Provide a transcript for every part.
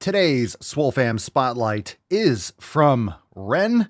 Today's Swole Fam Spotlight is from Ren.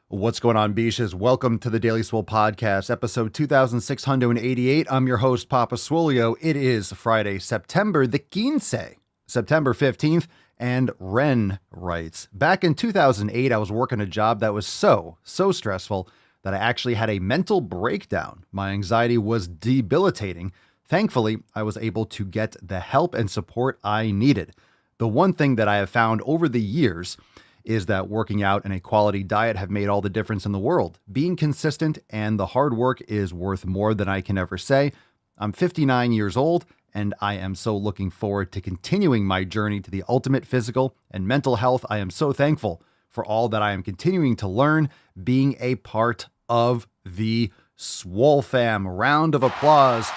What's going on, Beaches? Welcome to the Daily Swole Podcast, episode 2688. I'm your host, Papa Swolio. It is Friday, September the 15th, September 15th, and Ren writes, back in 2008, I was working a job that was so stressful that I actually had a mental breakdown. My anxiety was debilitating. Thankfully, I was able to get the help and support I needed. The one thing that I have found over the years is that working out and a quality diet have made all the difference in the world. Being consistent and the hard work is worth more than I can ever say. I'm 59 years old, and I am so looking forward to continuing my journey to the ultimate physical and mental health. I am so thankful for all that I am continuing to learn, being a part of the Swole Fam. Round of applause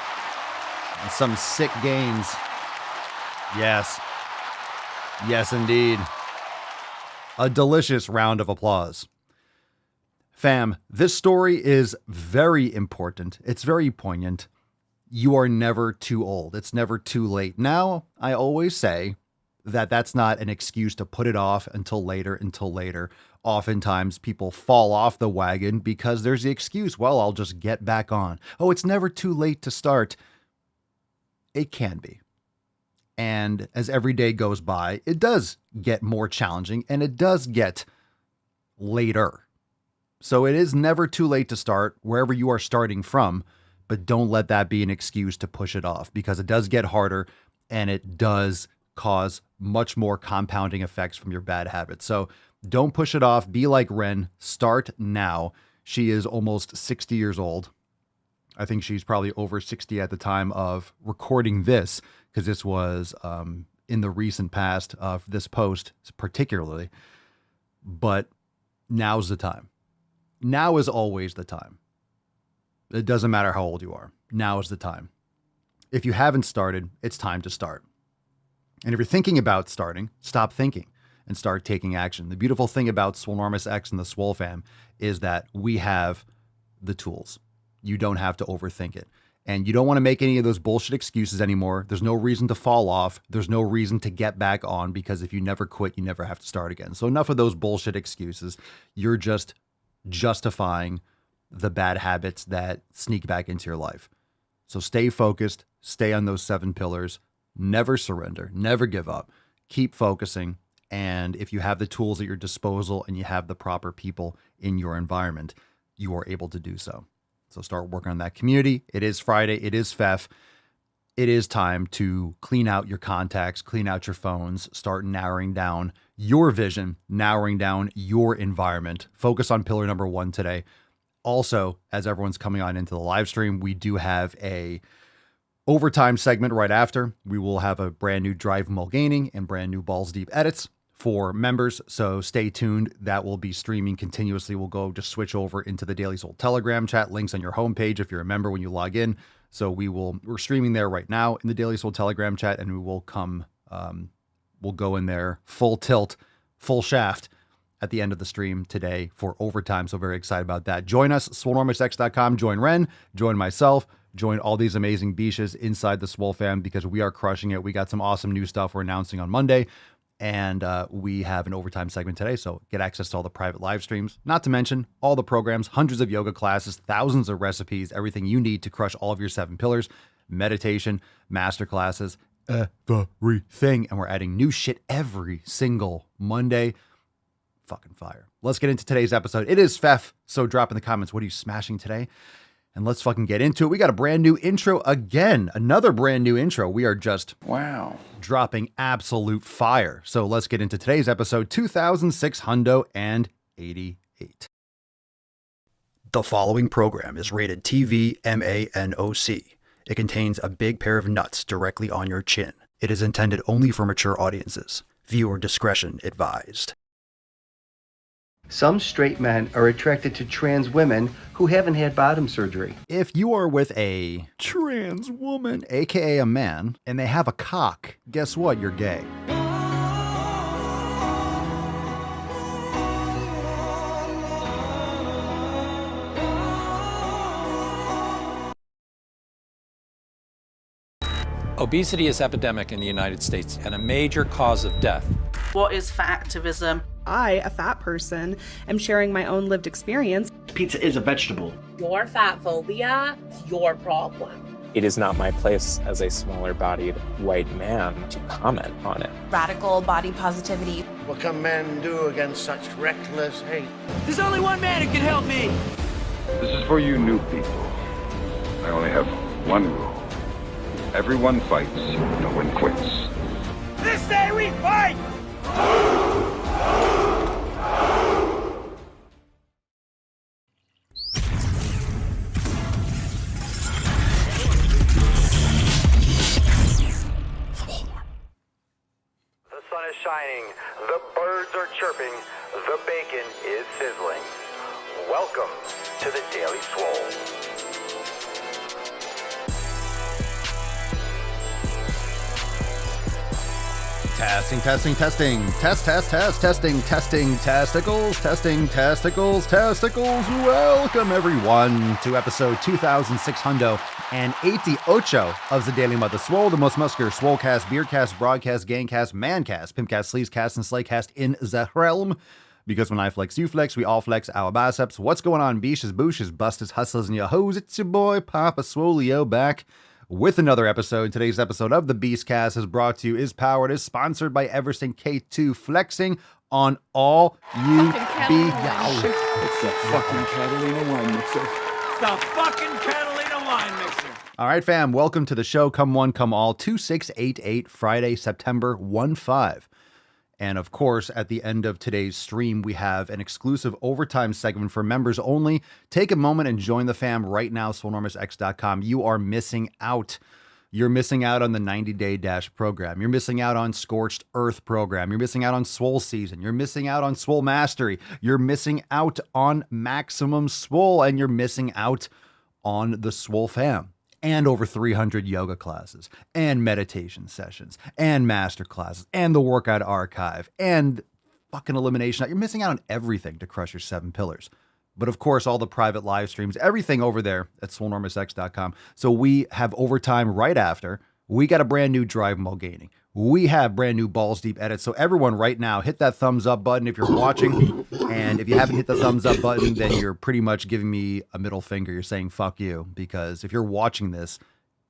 and some sick gains. Yes, indeed. A delicious round of applause. Fam, this story is very important. It's very poignant. You are never too old. It's never too late. Now, I always say that that's not an excuse to put it off until later. Oftentimes, people fall off the wagon because there's the excuse, well, I'll just get back on. Oh, it's never too late to start. It can be. And as every day goes by, it does get more challenging and it does get later. So it is never too late to start wherever you are starting from, but don't let that be an excuse to push it off because it does get harder and it does cause much more compounding effects from your bad habits. So don't push it off. Be like Ren. Start now. She is almost 60 years old. I think she's probably over 60 at the time of recording this, because this was in the recent past of this post particularly. But now's the time. Now is always the time. It doesn't matter how old you are. Now is the time. If you haven't started, it's time to start. And if you're thinking about starting, stop thinking and start taking action. The beautiful thing about Swolenormous X and the Swole Fam is that we have the tools. You don't have to overthink it. And you don't want to make any of those bullshit excuses anymore. There's no reason to fall off. There's no reason to get back on, because if you never quit, you never have to start again. So enough of those bullshit excuses. You're just justifying the bad habits that sneak back into your life. So stay focused, stay on those 7 pillars, never surrender, never give up, keep focusing. And if you have the tools at your disposal and you have the proper people in your environment, you are able to do so. So start working on that community. It is Friday. It is FEF. It is time to clean out your contacts, clean out your phones, start narrowing down your vision, narrowing down your environment. Focus on pillar number 1 today. Also, as everyone's coming on into the live stream, we do have a overtime segment right after. We will have a brand new Drive Mulgaining and brand new Balls Deep edits for members. So stay tuned. That will be streaming continuously. We'll go just switch over into the Daily Swole Telegram chat. Links on your homepage if you're a member when you log in. So we're streaming there right now in the Daily Swole Telegram chat, and we will come, we'll go in there full tilt, full shaft at the end of the stream today for overtime. So very excited about that. Join us, swolenormousx.com. Join Ren, join myself, join all these amazing beaches inside the Swole Fam, because we are crushing it. We got some awesome new stuff we're announcing on Monday. And we have an overtime segment today, so get access to all the private live streams, not to mention all the programs, hundreds of yoga classes, thousands of recipes, everything you need to crush all of your 7 pillars, meditation, master classes, everything. And we're adding new shit every single Monday. Fucking fire. Let's get into today's episode. It is FEF, so drop in the comments, what are you smashing today? And let's fucking get into it. We got a brand new intro again. Another brand new intro. We are just dropping absolute fire. So let's get into today's episode 2688. The following program is rated TV MANOC. It contains a big pair of nuts directly on your chin. It is intended only for mature audiences. Viewer discretion advised. Some straight men are attracted to trans women who haven't had bottom surgery. If you are with a trans woman, aka a man, and they have a cock, guess what? You're gay. Obesity is epidemic in the United States and a major cause of death. What is fat activism? I, a fat person, am sharing my own lived experience. Pizza is a vegetable. Your fat phobia is your problem. It is not my place as a smaller-bodied white man to comment on it. Radical body positivity. What can men do against such reckless hate? There's only one man who can help me. This is for you new people. I only have one rule. Everyone fights, no one quits. This day we fight! Shining, the birds are chirping, the bacon is sizzling. Welcome to the Daily Swole. Testing. Testicles. Welcome everyone to episode 2688 of the Daily Mother Swole, the most muscular swolecast, beercast, broadcast, gangcast, mancast, pimpcast, sleazecast, and slaycast in the realm. Because when I flex, you flex, we all flex our biceps. What's going on, beaches, booshes, busters, hustlers, and your hoes? It's your boy, Papa Swolio, back with another episode. Today's episode of the Beastcast is brought to you, is powered, is sponsored by Eversting K2, flexing on all you be. It's the fucking Catalina wine mixer. It's the fucking Catalina wine mixer. All right, fam, welcome to the show. Come one, come all. 2688, Friday, September 15. And of course, at the end of today's stream, we have an exclusive overtime segment for members only. Take a moment and join the fam right now, swolenormousx.com. You are missing out. You're missing out on the 90-day dash program. You're missing out on Scorched Earth program. You're missing out on Swole Season. You're missing out on Swole Mastery. You're missing out on Maximum Swole. And you're missing out on the Swole fam. And over 300 yoga classes, and meditation sessions, and master classes, and the workout archive, and fucking elimination. You're missing out on everything to crush your 7 pillars. But of course, all the private live streams, everything over there at swolenormousx.com. So we have overtime right after. We got a brand new Drive Mulgaining. We have brand new Balls Deep edits. So everyone right now, hit that thumbs up button if you're watching. And if you haven't hit the thumbs up button, then you're pretty much giving me a middle finger. You're saying, fuck you. Because if you're watching this,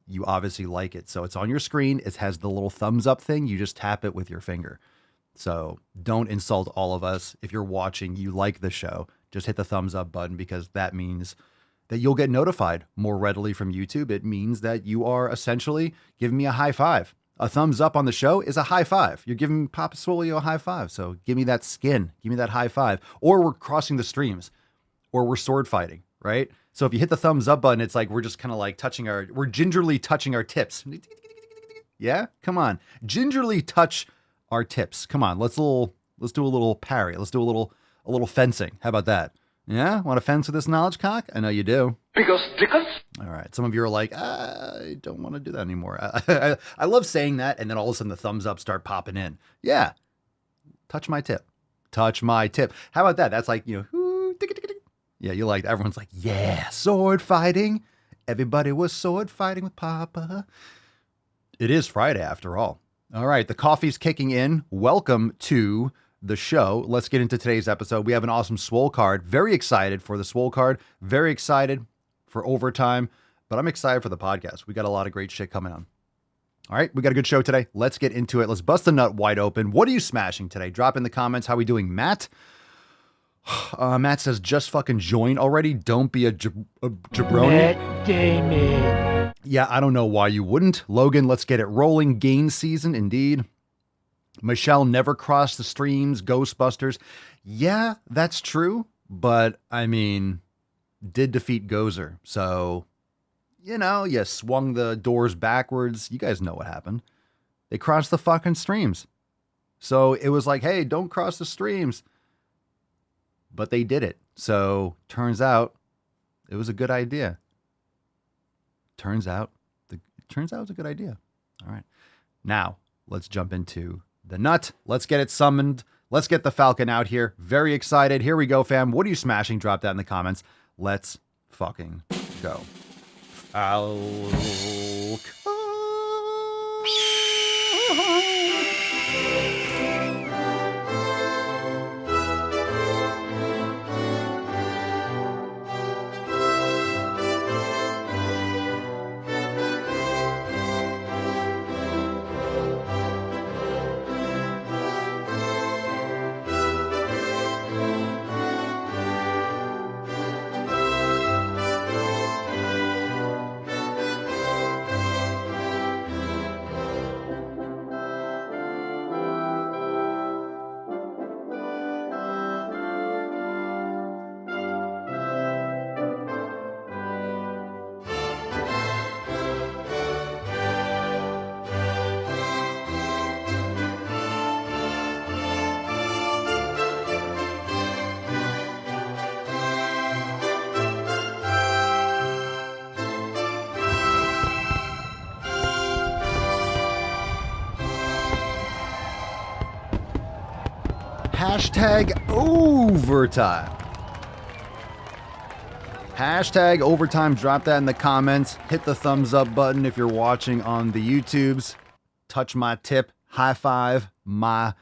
you obviously like it. So it's on your screen. It has the little thumbs up thing. You just tap it with your finger. So don't insult all of us. If you're watching, you like the show, just hit the thumbs up button, because that means that you'll get notified more readily from YouTube. It means that you are essentially giving me a high five. A thumbs up on the show is a high five. You're giving Papa Swolio a high five. So give me that skin. Give me that high five. Or we're crossing the streams. Or we're sword fighting, right? So if you hit the thumbs up button, it's like we're just kind of like we're gingerly touching our tips. Yeah? Come on. Gingerly touch our tips. Come on. Let's do a little parry. Let's do a little fencing. How about that? Yeah? Want to fence with this knowledge cock? I know you do. Because. All right. Some of you are like, I don't want to do that anymore. I love saying that, and then all of a sudden the thumbs up start popping in. Yeah. Touch my tip. Touch my tip. How about that? That's like, yeah, you like that. Everyone's like, yeah, sword fighting. Everybody was sword fighting with Papa. It is Friday after all. All right. The coffee's kicking in. Welcome to the show. Let's get into today's episode. We have an awesome Swole card. Very excited for the Swole card. Very excited for overtime, but I'm excited for the podcast. We got a lot of great shit coming on. All right, we got a good show today. Let's get into it. Let's bust the nut wide open. What are you smashing today? Drop in the comments. How we doing, Matt? Matt says, just fucking join already. Don't be a jabroni. Matt Damon. Yeah, I don't know why you wouldn't. Logan, let's get it rolling. Gain season, indeed. Michelle never crossed the streams. Ghostbusters. Yeah, that's true. But I mean, did defeat Gozer. So, you swung the doors backwards. You guys know what happened. They crossed the fucking streams. So it was like, hey, don't cross the streams. But they did it. So turns out it was a good idea. Turns out it was a good idea. All right. Now let's jump into the nut. Let's get it summoned. Let's get the Falcon out here. Very excited. Here we go, fam. What are you smashing? Drop that in the comments. Let's fucking go. Falcon. Hashtag overtime. Hashtag overtime. Drop that in the comments. Hit the thumbs up button if you're watching on the YouTubes. Touch my tip. High five my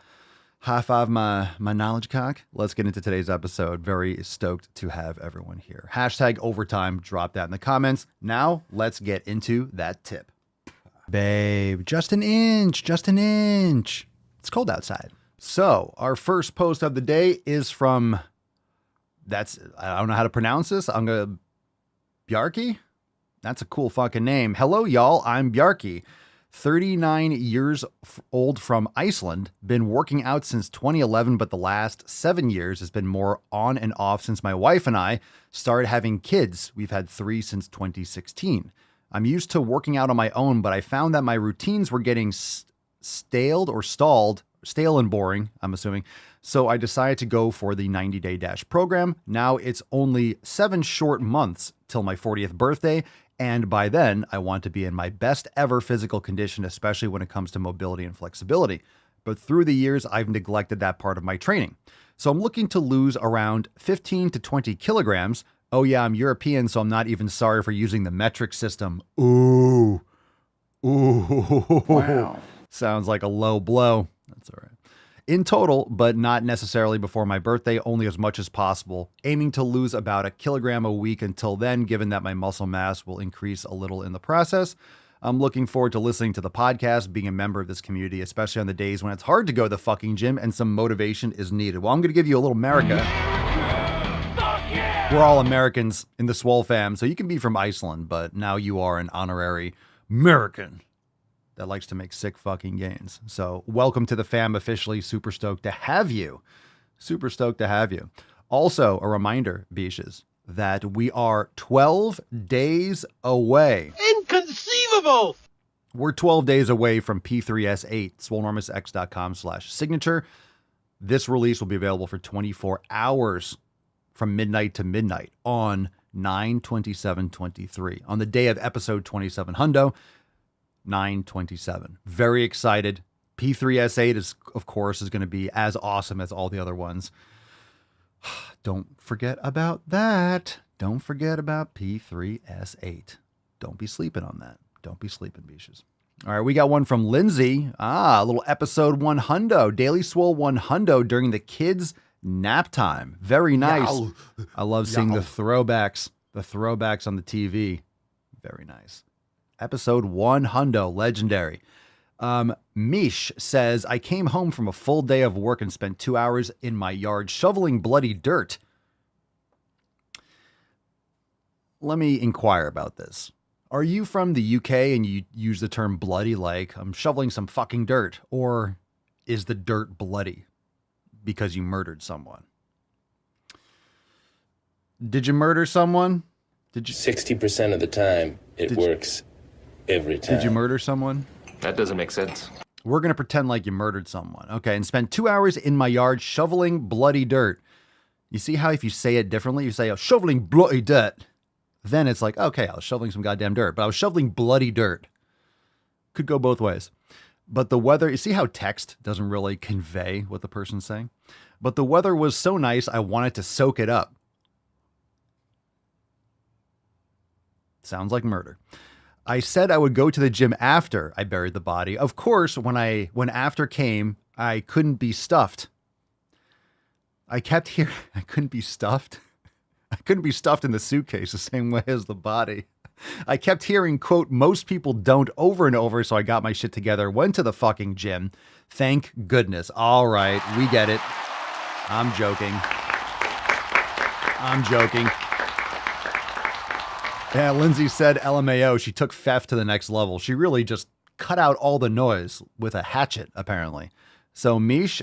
knowledge cock. Let's get into today's episode. Very stoked to have everyone here. Hashtag overtime. Drop that in the comments. Now let's get into that tip. Babe, just an inch. It's cold outside. So our first post of the day is from, I don't know how to pronounce this. Bjarki? That's a cool fucking name. Hello, y'all. I'm Bjarki. 39 years old from Iceland. Been working out since 2011, but the last 7 years has been more on and off since my wife and I started having kids. We've had 3 since 2016. I'm used to working out on my own, but I found that my routines were getting stale and boring, I'm assuming. So I decided to go for the 90-day dash program. Now it's only 7 short months till my 40th birthday. And by then, I want to be in my best ever physical condition, especially when it comes to mobility and flexibility. But through the years, I've neglected that part of my training. So I'm looking to lose around 15 to 20 kilograms. Oh yeah, I'm European, so I'm not even sorry for using the metric system. Ooh. Wow. Sounds like a low blow. That's all right. In total, but not necessarily before my birthday, only as much as possible. Aiming to lose about 1 kilogram a week until then, given that my muscle mass will increase a little in the process. I'm looking forward to listening to the podcast, being a member of this community, especially on the days when it's hard to go to the fucking gym and some motivation is needed. Well, I'm going to give you a little America. We're all Americans in the Swole fam, so you can be from Iceland, but now you are an honorary American that likes to make sick fucking gains. So welcome to the fam officially. Super stoked to have you. Super stoked to have you. Also, a reminder, Beaches, that we are 12 days away. Inconceivable! We're 12 days away from P3S8, swolenormousx.com/signature. This release will be available for 24 hours from midnight to midnight on 9/27/23. On the day of episode 27 hundo, 9/27. Very excited. P3S8 is, of course, is going to be as awesome as all the other ones. Don't forget about that. Don't forget about P3S8. Don't be sleeping on that. Don't be sleeping, Beaches. All right, we got one from Lindsay. A little episode 1 hundo. Daily Swole 1 hundo during the kids' nap time. Very nice. Yow. I love seeing the throwbacks on the TV. Very nice. Episode 1 hundo, legendary. Mish says, I came home from a full day of work and spent 2 hours in my yard shoveling bloody dirt. Let me inquire about this. Are you from the UK and you use the term bloody like I'm shoveling some fucking dirt? Or is the dirt bloody because you murdered someone? Did you murder someone? 60% of the time, it works. Every time. Did you murder someone? That doesn't make sense. We're going to pretend like you murdered someone. Okay, and spent 2 hours in my yard shoveling bloody dirt. You see how if you say it differently, you say, oh, shoveling bloody dirt. Then it's like, okay, I was shoveling some goddamn dirt, but I was shoveling bloody dirt. Could go both ways. But the weather, you see how text doesn't really convey what the person's saying? But the weather was so nice, I wanted to soak it up. Sounds like murder. I said I would go to the gym after I buried the body. Of course, when after came, I couldn't be stuffed. I kept hearing I couldn't be stuffed. I couldn't be stuffed in the suitcase the same way as the body. I kept hearing, quote, most people don't over and over, so I got my shit together, went to the fucking gym. Thank goodness. All right, we get it. I'm joking. Yeah, Lindsay said LMAO, she took theft to the next level. She really just cut out all the noise with a hatchet, apparently. So Mish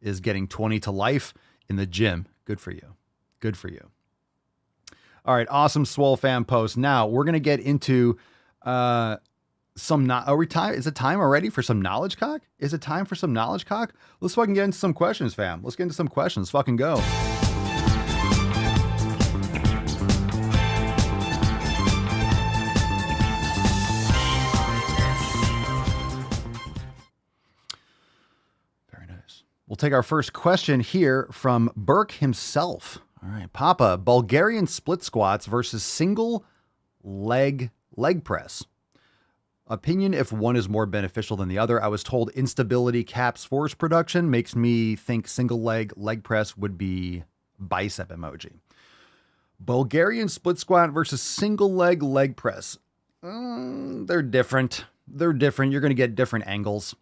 is getting 20 to life in the gym. Good for you. Good for you. All right, awesome Swole fan post. Now, we're going to get into are we time? Is it time already for some knowledge cock? Is it time for some knowledge cock? Let's fucking get into some questions, fam. Let's get into some questions. Fucking go. We'll take our first question here from Burke himself. All right, Papa, Bulgarian split squats versus single leg press. Opinion if one is more beneficial than the other. I was told instability caps force production, makes me think single leg press would be bicep emoji. Bulgarian split squat versus single leg press. They're different. They're different. You're going to get different angles.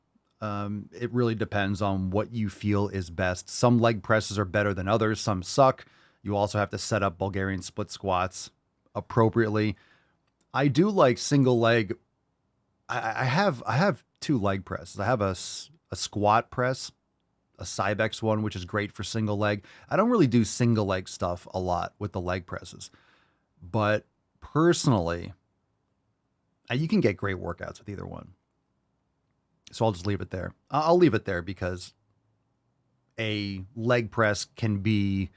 It really depends on what you feel is best. Some leg presses are better than others. Some suck. You also have to set up Bulgarian split squats appropriately. I do like single leg. I have two leg presses. I have a squat press, a Cybex one, which is great for single leg. I don't really do single leg stuff a lot with the leg presses, but personally, you can get great workouts with either one. So I'll just leave it there. I'll leave it there because a leg press can be,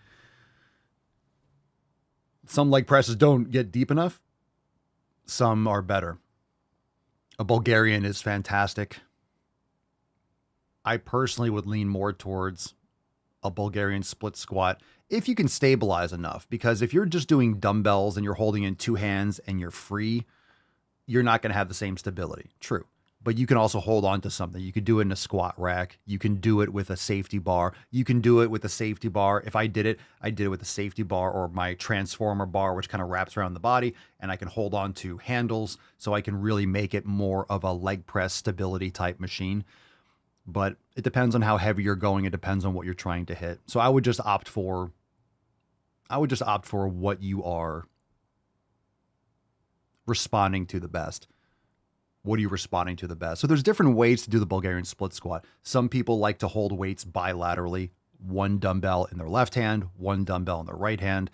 some leg presses don't get deep enough. Some are better. A Bulgarian is fantastic. I personally would lean more towards a Bulgarian split squat if you can stabilize enough, because if you're just doing dumbbells and you're holding in two hands and you're free, you're not going to have the same stability. True. But you can also hold on to something. You could do it in a squat rack. You can do it with a safety bar. You can do it with a safety bar. If I did it with a safety bar or my transformer bar, which kind of wraps around the body, and I can hold on to handles so I can really make it more of a leg press stability type machine. But it depends on how heavy you're going. It depends on what you're trying to hit. So I would just opt for what you are responding to the best. What are you responding to the best? So there's different ways to do the Bulgarian split squat. Some people like to hold weights bilaterally, one dumbbell in their left hand, one dumbbell in their right hand,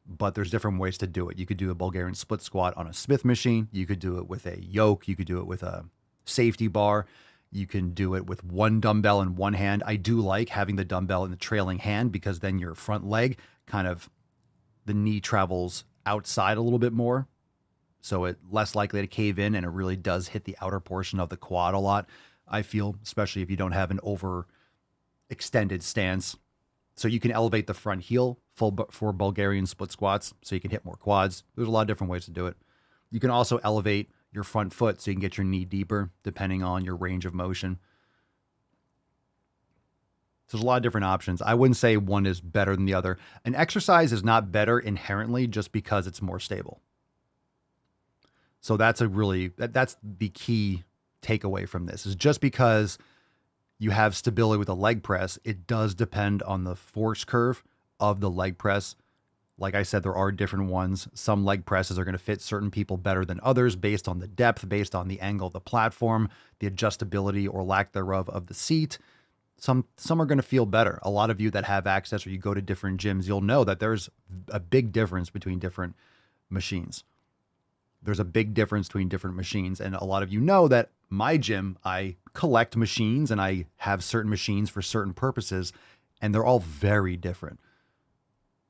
but there's different ways to do it. You could do a Bulgarian split squat on a Smith machine. You could do it with a yoke. You could do it with a safety bar. You can do it with one dumbbell in one hand. I do like having the dumbbell in the trailing hand because then your front leg the knee travels outside a little bit more. So it's less likely to cave in, and it really does hit the outer portion of the quad a lot, I feel, especially if you don't have an overextended stance. So you can elevate the front heel for Bulgarian split squats so you can hit more quads. There's a lot of different ways to do it. You can also elevate your front foot so you can get your knee deeper depending on your range of motion. So there's a lot of different options. I wouldn't say one is better than the other. An exercise is not better inherently just because it's more stable. So that's that's the key takeaway from this, is just because you have stability with a leg press, it does depend on the force curve of the leg press. Like I said, there are different ones. Some leg presses are going to fit certain people better than others based on the depth, based on the angle of the platform, the adjustability or lack thereof of the seat. Some are going to feel better. A lot of you that have access or you go to different gyms, you'll know that there's a big difference between different machines. There's a big difference between different machines. And a lot of you know that my gym, I collect machines and I have certain machines for certain purposes, and they're all very different.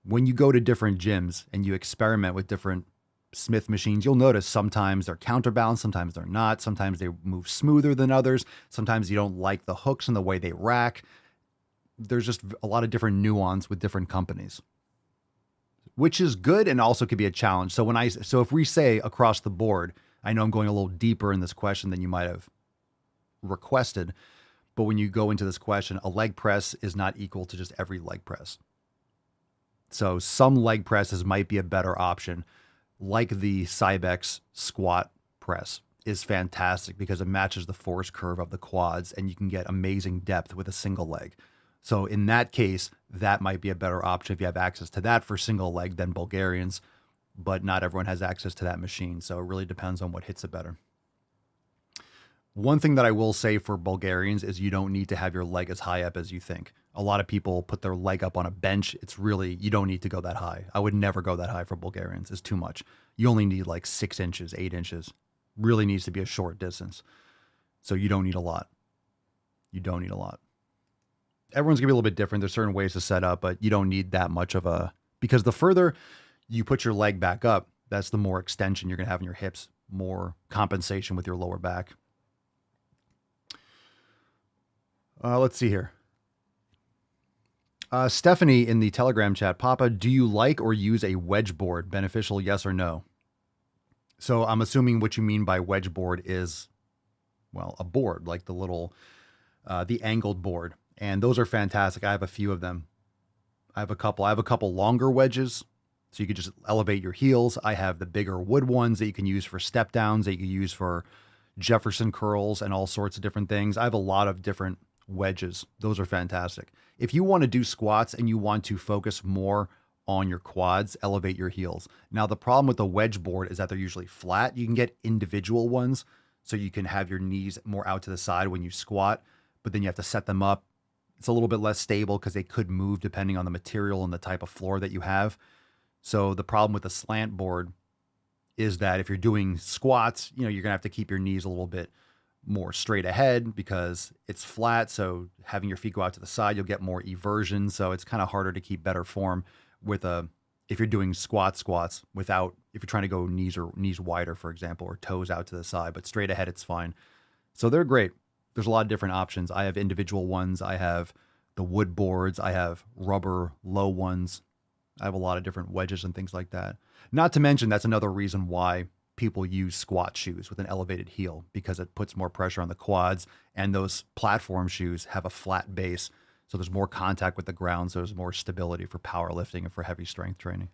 When you go to different gyms and you experiment with different Smith machines, you'll notice sometimes they're counterbalanced, sometimes they're not. Sometimes they move smoother than others. Sometimes you don't like the hooks and the way they rack. There's just a lot of different nuance with different companies, which is good and also could be a challenge. So if we say across the board, I know I'm going a little deeper in this question than you might have requested, but when you go into this question, a leg press is not equal to just every leg press. So some leg presses might be a better option, like the Cybex squat press is fantastic because it matches the force curve of the quads and you can get amazing depth with a single leg. So in that case, that might be a better option if you have access to that for single leg than Bulgarians, but not everyone has access to that machine. So it really depends on what hits it better. One thing that I will say for Bulgarians is you don't need to have your leg as high up as you think. A lot of people put their leg up on a bench. You don't need to go that high. I would never go that high for Bulgarians. It's too much. You only need like 6 inches, 8 inches. Really needs to be a short distance. So you don't need a lot. You don't need a lot. Everyone's gonna be a little bit different. There's certain ways to set up, but you don't need that much of because the further you put your leg back up, that's the more extension you're gonna have in your hips, more compensation with your lower back. Let's see here. Stephanie in the Telegram chat, Papa, do you like or use a wedge board? Beneficial, yes or no? So I'm assuming what you mean by wedge board is, well, a board, like the little, the angled board. And those are fantastic. I have a few of them. I have a couple longer wedges, so you could just elevate your heels. I have the bigger wood ones that you can use for step downs, that you can use for Jefferson curls and all sorts of different things. I have a lot of different wedges. Those are fantastic. If you want to do squats and you want to focus more on your quads, elevate your heels. Now, the problem with the wedge board is that they're usually flat. You can get individual ones, so you can have your knees more out to the side when you squat, but then you have to set them up. It's a little bit less stable because they could move depending on the material and the type of floor that you have. So the problem with the slant board is that if you're doing squats, you're going to have to keep your knees a little bit more straight ahead because it's flat. So having your feet go out to the side, you'll get more eversion. So it's kind of harder to keep better form if you're doing squats without, if you're trying to go knees wider, for example, or toes out to the side, but straight ahead, it's fine. So they're great. There's a lot of different options. I have individual ones. I have the wood boards. I have rubber low ones. I have a lot of different wedges and things like that. Not to mention, that's another reason why people use squat shoes with an elevated heel, because it puts more pressure on the quads, and those platform shoes have a flat base. So there's more contact with the ground. So there's more stability for powerlifting and for heavy strength training.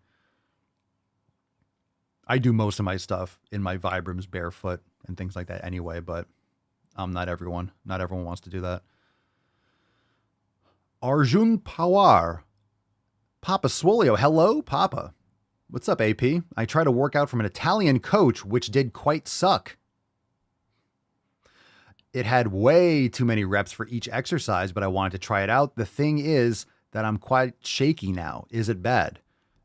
I do most of my stuff in my Vibrams barefoot and things like that anyway, but not everyone. Not everyone wants to do that. Arjun Pawar. Papa Swolio. Hello, Papa. What's up, AP? I tried to work out from an Italian coach, which did quite suck. It had way too many reps for each exercise, but I wanted to try it out. The thing is that I'm quite shaky now. Is it bad?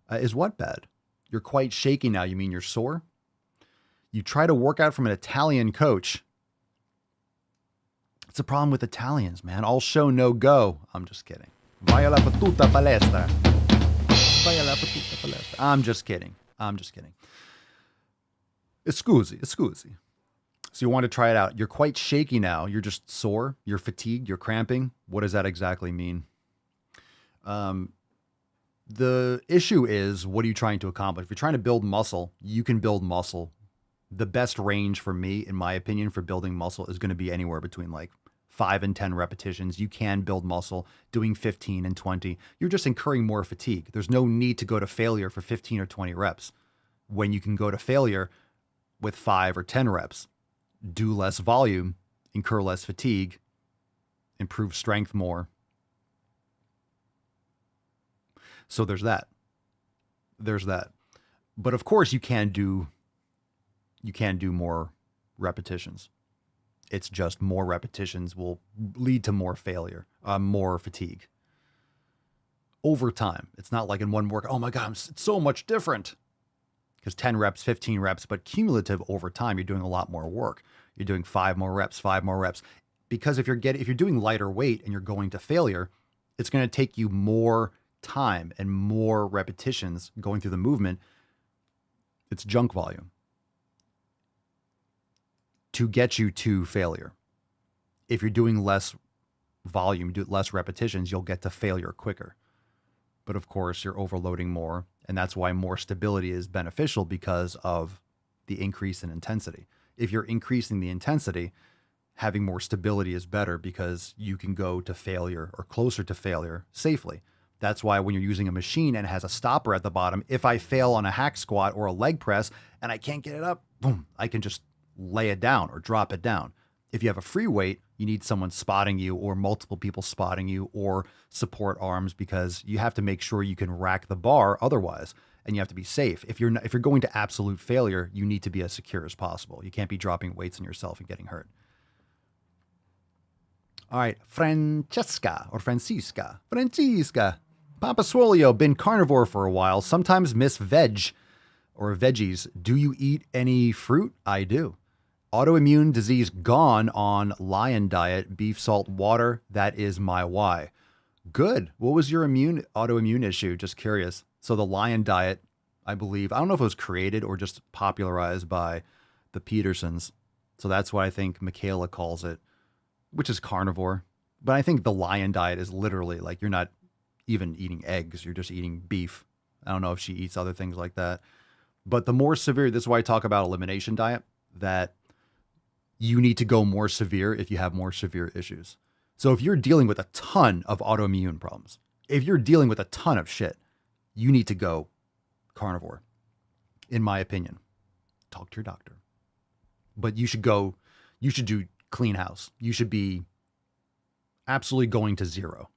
Is what bad? You're quite shaky now. You mean you're sore? You try to work out from an Italian coach. It's a problem with Italians, man. All show, no go. I'm just kidding. Vai alla fottuta palestra. Vai alla fottuta palestra. I'm just kidding. Scusi. So you want to try it out. You're quite shaky now. You're just sore. You're fatigued. You're cramping. What does that exactly mean? The issue is, what are you trying to accomplish? If you're trying to build muscle, you can build muscle. The best range for me, in my opinion, for building muscle is going to be anywhere between like 5 and 10 repetitions. You can build muscle doing 15 and 20. You're just incurring more fatigue. There's no need to go to failure for 15 or 20 reps when you can go to failure with 5 or 10 reps. Do less volume, incur less fatigue, improve strength more. So there's that. But of course you can do more repetitions. It's just more repetitions will lead to more failure, more fatigue over time. It's not like in one work, oh my God, it's so much different. Because 10 reps, 15 reps, but cumulative over time, you're doing a lot more work. You're doing 5 more reps. Because if you're doing lighter weight and you're going to failure, it's going to take you more time and more repetitions going through the movement. It's junk volume to get you to failure. If you're doing less volume, do less repetitions, you'll get to failure quicker. But of course, you're overloading more. And that's why more stability is beneficial, because of the increase in intensity. If you're increasing the intensity, having more stability is better, because you can go to failure or closer to failure safely. That's why when you're using a machine and it has a stopper at the bottom, if I fail on a hack squat or a leg press and I can't get it up, boom, I can just lay it down or drop it down. If you have a free weight, you need someone spotting you, or multiple people spotting you, or support arms, because you have to make sure you can rack the bar otherwise, and you have to be safe. If you're going to absolute failure, you need to be as secure as possible. You can't be dropping weights on yourself and getting hurt. All right, Francisca. Papa Swolio, been carnivore for a while, sometimes miss veg or veggies. Do you eat any fruit? I do. Autoimmune disease gone on lion diet, beef, salt, water. That is my why. Good. What was your autoimmune issue? Just curious. So the lion diet, I believe, I don't know if it was created or just popularized by the Petersons. So that's what I think Michaela calls it, which is carnivore. But I think the lion diet is literally like, you're not even eating eggs. You're just eating beef. I don't know if she eats other things like that. But the more severe, this is why I talk about elimination diet, that you need to go more severe if you have more severe issues. So if you're dealing with a ton of autoimmune problems, if you're dealing with a ton of shit, you need to go carnivore, in my opinion. Talk to your doctor. But you should do clean house. You should be absolutely going to zero.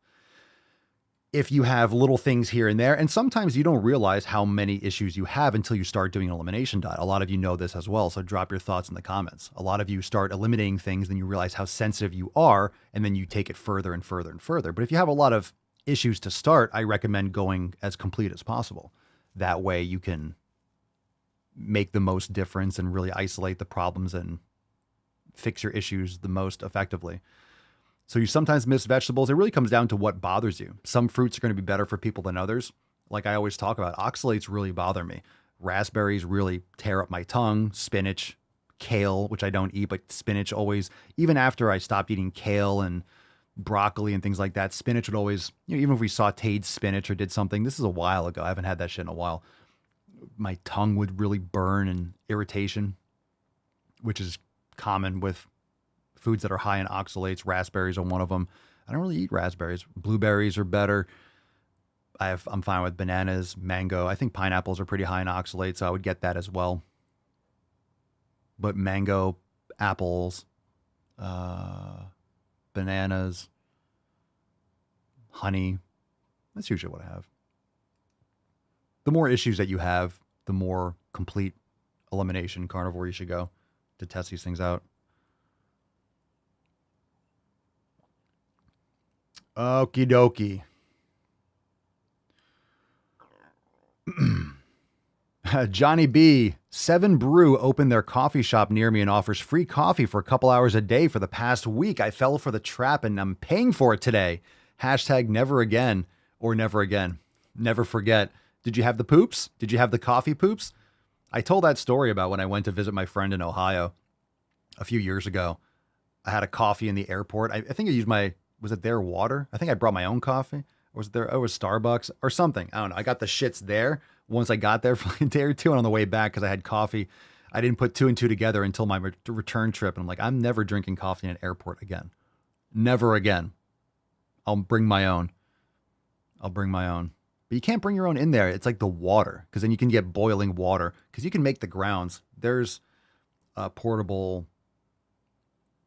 If you have little things here and there, and sometimes you don't realize how many issues you have until you start doing an elimination diet. A lot of you know this as well, so drop your thoughts in the comments. A lot of you start eliminating things, then you realize how sensitive you are, and then you take it further and further and further. But if you have a lot of issues to start, I recommend going as complete as possible. That way you can make the most difference and really isolate the problems and fix your issues the most effectively. So you sometimes miss vegetables. It really comes down to what bothers you. Some fruits are going to be better for people than others. Like I always talk about, oxalates really bother me. Raspberries really tear up my tongue. Spinach, kale, which I don't eat, but spinach always, even after I stopped eating kale and broccoli and things like that, spinach would always, even if we sauteed spinach or did something, this is a while ago. I haven't had that shit in a while. My tongue would really burn and irritation, which is common with foods that are high in oxalates. Raspberries are one of them. I don't really eat raspberries. Blueberries are better. I'm fine with bananas, mango. I think pineapples are pretty high in oxalates, so I would get that as well. But mango, apples, bananas, honey, that's usually what I have. The more issues that you have, the more complete elimination carnivore you should go to test these things out. Okie dokie. Johnny B. 7 Brew opened their coffee shop near me and offers free coffee for a couple hours a day for the past week. I fell for the trap and I'm paying for it today. Hashtag never again or never again. Never forget. Did you have the poops? Did you have the coffee poops? I told that story about when I went to visit my friend in Ohio a few years ago. I had a coffee in the airport. I think I used was it their water? I think I brought my own coffee. Or was it there? Oh, it was Starbucks or something. I don't know. I got the shits there once I got there for like a day or two, and on the way back, because I had coffee, I didn't put 2 and 2 together until my return trip. And I'm like, I'm never drinking coffee in an airport again. Never again. I'll bring my own. But you can't bring your own in there. It's like the water, because then you can get boiling water, because you can make the grounds. There's portable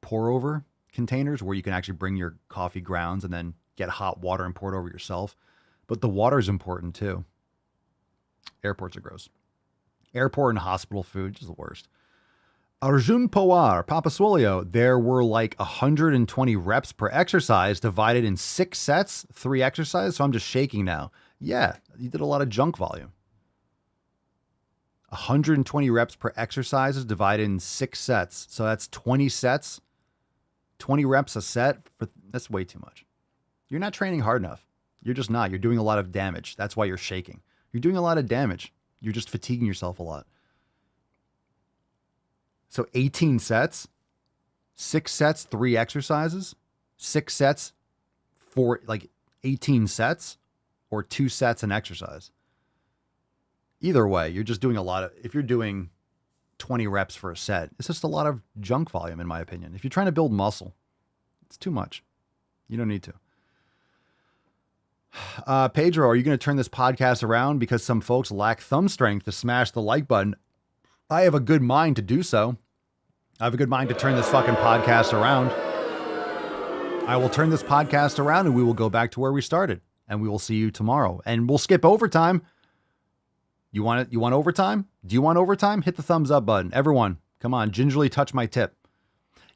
pour over containers where you can actually bring your coffee grounds and then get hot water and pour it over yourself. But the water is important too. Airports are gross. Airport and hospital food is the worst. Arjun Pawar, Papa Swolio, there were like 120 reps per exercise divided in 6 sets, 3 exercises. So I'm just shaking now. Yeah, you did a lot of junk volume. 120 reps per exercises divided in 6 sets. So that's 20 sets, 20 reps a set. That's way too much. You're not training hard enough. You're just not. You're doing a lot of damage. That's why you're shaking. You're doing a lot of damage. You're just fatiguing yourself a lot. So 18 sets, 6 sets, 3 exercises, 6 sets, 4, like 18 sets, or 2 sets an exercise. Either way, you're just doing a lot of, if you're doing 20 reps for a set, it's just a lot of junk volume, in my opinion. If you're trying to build muscle, it's too much. You don't need to. Pedro, are you going to turn this podcast around because some folks lack thumb strength to smash the like button? I have a good mind to do so. I have a good mind to turn this fucking podcast around. I will turn this podcast around and we will go back to where we started. And we will see you tomorrow. And we'll skip overtime. You want it? You want overtime? Do you want overtime? Hit the thumbs up button. Everyone, come on, gingerly touch my tip.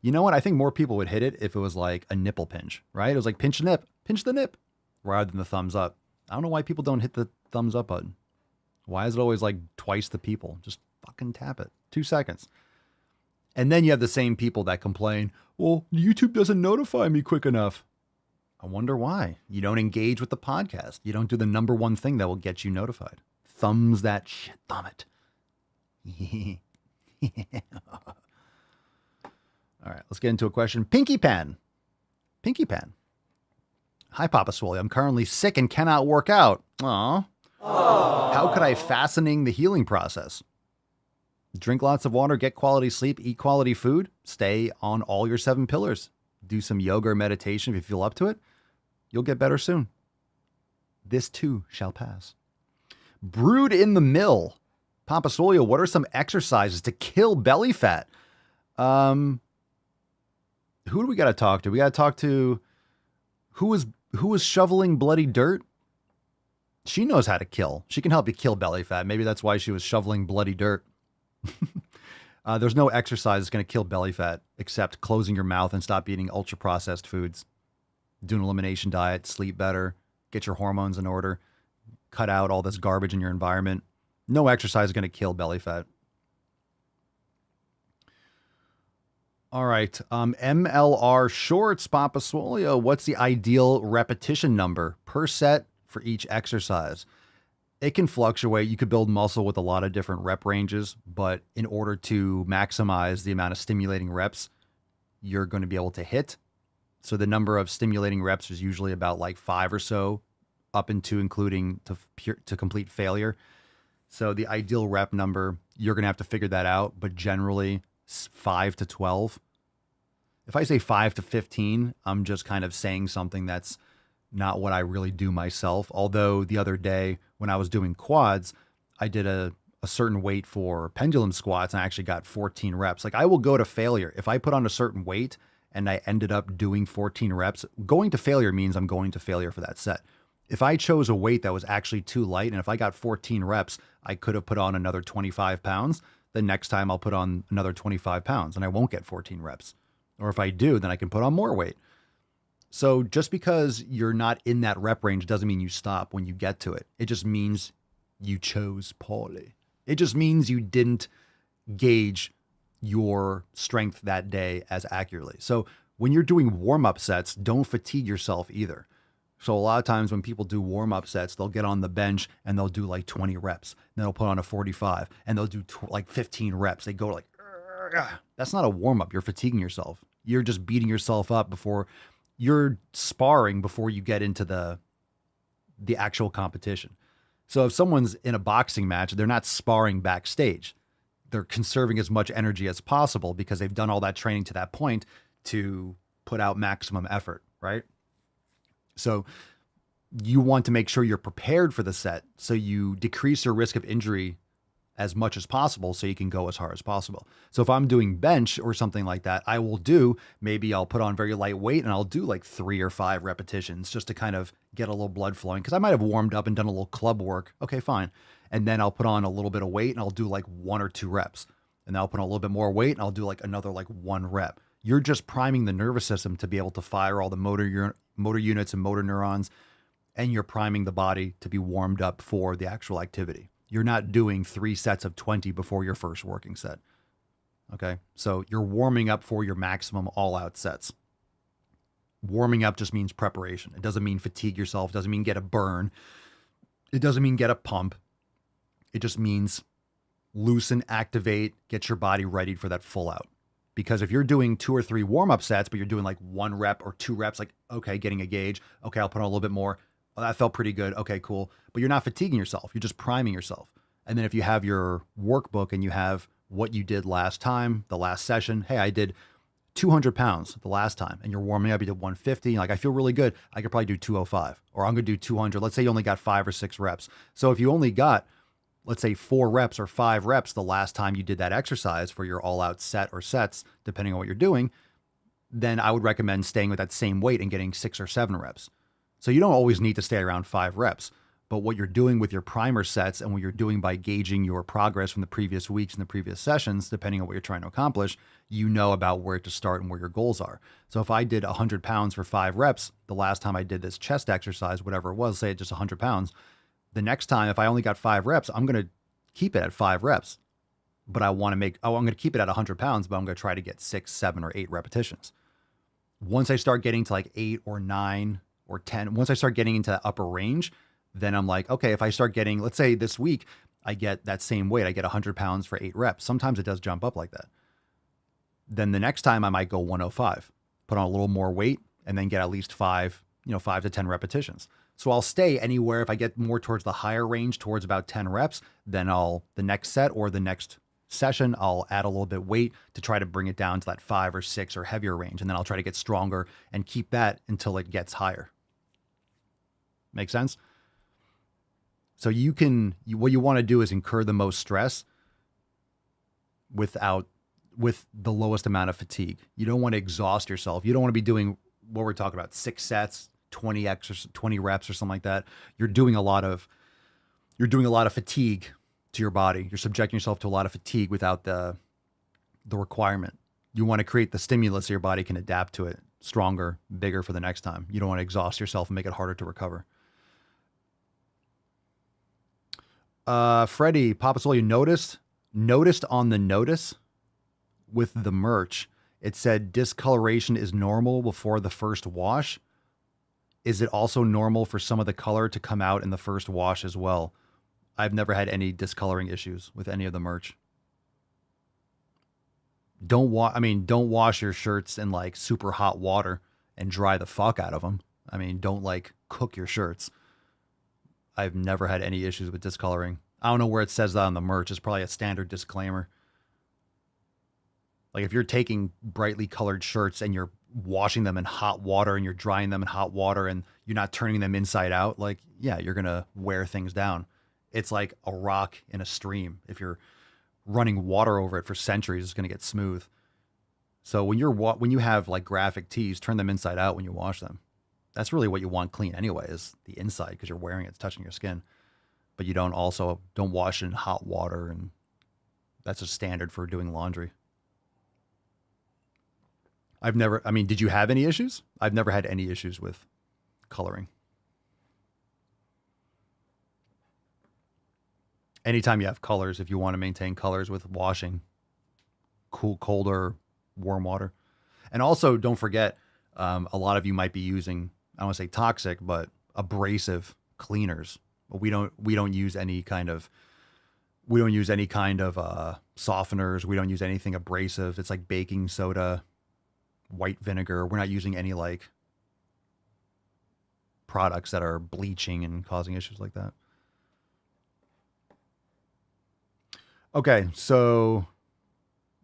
You know what? I think more people would hit it if it was like a nipple pinch, right? It was like pinch the nip, rather than the thumbs up. I don't know why people don't hit the thumbs up button. Why is it always like twice the people? Just fucking tap it. 2 seconds. And then you have the same people that complain, well, YouTube doesn't notify me quick enough. I wonder why. You don't engage with the podcast. You don't do the number one thing that will get you notified. Thumbs that shit. Thumb it. All right, let's get into a question. Pinky Pan. Hi, Papa Swole. I'm currently sick and cannot work out. Aw. How could I fastening the healing process? Drink lots of water, get quality sleep, eat quality food, stay on all your 7 pillars. Do some yoga or meditation if you feel up to it. You'll get better soon. This too shall pass. Brewed in the mill. Papa Swole, what are some exercises to kill belly fat? Who do we got to talk to? We got to talk to who was shoveling bloody dirt? She knows how to kill. She can help you kill belly fat. Maybe that's why she was shoveling bloody dirt. There's no exercise that's going to kill belly fat except closing your mouth and stop eating ultra processed foods. Do an elimination diet, sleep better, get your hormones in order, cut out all this garbage in your environment. No exercise is going to kill belly fat. All right. MLR Shorts, Papa Swolio. What's the ideal repetition number per set for each exercise? It can fluctuate. You could build muscle with a lot of different rep ranges, but in order to maximize the amount of stimulating reps you're going to be able to hit. So the number of stimulating reps is usually about like 5 or so, up into including to complete failure. So the ideal rep number, you're going to have to figure that out, but generally 5 to 12. If I say 5 to 15, I'm just kind of saying something that's not what I really do myself. Although the other day when I was doing quads, I did a certain weight for pendulum squats and I actually got 14 reps. Like I will go to failure. If I put on a certain weight and I ended up doing 14 reps, going to failure means I'm going to failure for that set. If I chose a weight that was actually too light, and if I got 14 reps, I could have put on another 25 pounds. The next time I'll put on another 25 pounds and I won't get 14 reps. Or if I do, then I can put on more weight. So just because you're not in that rep range doesn't mean you stop when you get to it. It just means you chose poorly. It just means you didn't gauge your strength that day as accurately. So when you're doing warm-up sets, don't fatigue yourself either. So a lot of times when people do warm-up sets, they'll get on the bench and they'll do like 20 reps. Then they'll put on a 45 and they'll do like 15 reps. They go like, that's not a warm-up. You're fatiguing yourself. You're just beating yourself up before you're sparring before you get into the actual competition. So if someone's in a boxing match, they're not sparring backstage. They're conserving as much energy as possible because they've done all that training to that point to put out maximum effort, right? So you want to make sure you're prepared for the set so you decrease your risk of injury as much as possible so you can go as hard as possible. So if I'm doing bench or something like that, I will maybe I'll put on very light weight and I'll do like 3 or 5 repetitions just to kind of get a little blood flowing because I might have warmed up and done a little club work. Okay, fine. And then I'll put on a little bit of weight and I'll do like 1 or 2 reps. And then I'll put on a little bit more weight and I'll do like another like 1 rep. You're just priming the nervous system to be able to fire all the motor units and motor neurons, and you're priming the body to be warmed up for the actual activity. You're not doing 3 sets of 20 before your first working set. Okay. So you're warming up for your maximum all out sets. Warming up just means preparation. It doesn't mean fatigue yourself. It doesn't mean get a burn. It doesn't mean get a pump. It just means loosen, activate, get your body ready for that full out. Because if you're doing 2 or 3 warm-up sets, but you're doing like 1 rep or 2 reps, like, okay, getting a gauge. Okay, I'll put on a little bit more. Oh, that felt pretty good. Okay, cool. But you're not fatiguing yourself. You're just priming yourself. And then if you have your workbook and you have what you did last time, the last session, hey, I did 200 pounds the last time, and you're warming up, you did 150. Like, I feel really good. I could probably do 205, or I'm going to do 200. Let's say you only got 5 or 6 reps. So if you only got, let's say 4 reps or 5 reps the last time you did that exercise for your all out set or sets, depending on what you're doing, then I would recommend staying with that same weight and getting 6 or 7 reps. So you don't always need to stay around 5 reps, but what you're doing with your primer sets and what you're doing by gauging your progress from the previous weeks and the previous sessions, depending on what you're trying to accomplish, you know about where to start and where your goals are. So if I did 100 pounds for 5 reps, the last time I did this chest exercise, whatever it was, say just 100 pounds, the next time, if I only got 5 reps, I'm going to keep it at 5 reps, but I'm going to keep it at 100 pounds, but I'm going to try to get 6, 7, or 8 repetitions. Once I start getting to like 8 or 9 or 10, once I start getting into that upper range, then I'm like, okay, if I start getting, let's say this week, I get that same weight, I get 100 pounds for 8 reps. Sometimes it does jump up like that. Then the next time I might go 105, put on a little more weight, and then get at least 5, 5 to 10 repetitions. So I'll stay anywhere. If I get more towards the higher range, towards about 10 reps, then the next set or the next session, I'll add a little bit weight to try to bring it down to that 5 or 6 or heavier range. And then I'll try to get stronger and keep that until it gets higher. Make sense? So what you want to do is incur the most stress with the lowest amount of fatigue. You don't want to exhaust yourself. You don't want to be doing what we're talking about, 6 sets, 20 reps or something like that. You're doing a lot of fatigue to your body. You're subjecting yourself to a lot of fatigue without the requirement. You want to create the stimulus so your body can adapt to it stronger, bigger for the next time. You don't want to exhaust yourself and make it harder to recover. Freddie, Papa Soul, you noticed on the notice with the merch, it said discoloration is normal before the first wash. Is it also normal for some of the color to come out in the first wash as well? I've never had any discoloring issues with any of the merch. Don't wash your shirts in like super hot water and dry the fuck out of them. I mean, don't like cook your shirts. I've never had any issues with discoloring. I don't know where it says that on the merch. It's probably a standard disclaimer. Like if you're taking brightly colored shirts and you're washing them in hot water and you're drying them in hot water and you're not turning them inside out, like, yeah, you're going to wear things down. It's like a rock in a stream. If you're running water over it for centuries, it's going to get smooth. So when you have like graphic tees, turn them inside out when you wash them. That's really what you want clean anyway, is the inside, because you're wearing it, it's touching your skin. But you don't wash it in hot water, and that's a standard for doing laundry. Did you have any issues? I've never had any issues with coloring. Anytime you have colors, if you want to maintain colors with washing, cold or warm water. And also don't forget, a lot of you might be using, I don't want to say toxic, but abrasive cleaners. We don't use any kind of softeners. We don't use anything abrasive. It's like baking soda, white vinegar. We're not using any like products that are bleaching and causing issues like that. Okay, so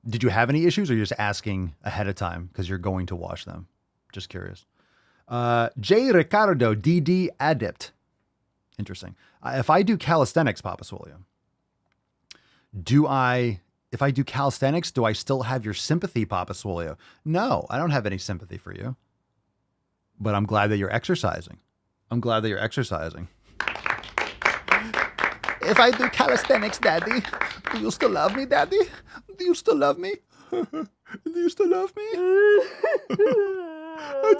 did you have any issues, or you're just asking ahead of time because you're going to wash them? Just curious. J. Ricardo, DD Adept. Interesting. If I do calisthenics, Papa Swolio, if I do calisthenics, do I still have your sympathy, Papa Swolio? No, I don't have any sympathy for you. But I'm glad that you're exercising. If I do calisthenics, Daddy, do you still love me, Daddy? Do you still love me? Do you still love me? I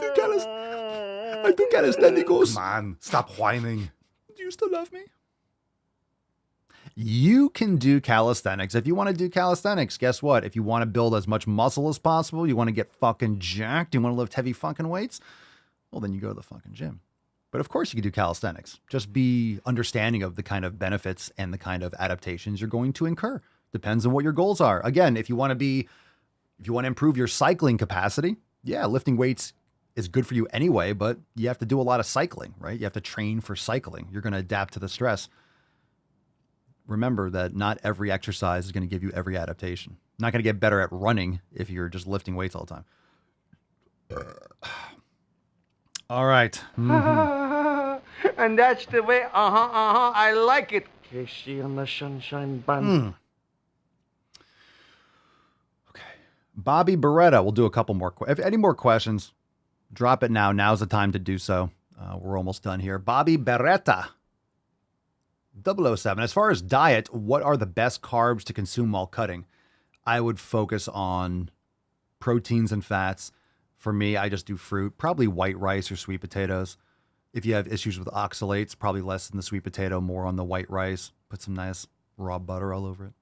do calisthenics. Come on, stop whining. Do you still love me? You can do calisthenics. If you want to do calisthenics, guess what? If you want to build as much muscle as possible, you want to get fucking jacked, you want to lift heavy fucking weights, well, then you go to the fucking gym. But of course you can do calisthenics. Just be understanding of the kind of benefits and the kind of adaptations you're going to incur. Depends on what your goals are. Again, if you want to improve your cycling capacity, yeah, lifting weights is good for you anyway, but you have to do a lot of cycling, right? You have to train for cycling. You're going to adapt to the stress. Remember that not every exercise is going to give you every adaptation. Not going to get better at running if you're just lifting weights all the time. All right. Mm-hmm. And that's the way, I like it. Casey on the Sunshine Band. Okay. Bobby Beretta, we'll do a couple more. If any more questions, drop it now. Now's the time to do so. We're almost done here. Bobby Beretta, 007. As far as diet, what are the best carbs to consume while cutting? I would focus on proteins and fats. For me, I just do fruit, probably white rice or sweet potatoes. If you have issues with oxalates, probably less than the sweet potato, more on the white rice. Put some nice raw butter all over it.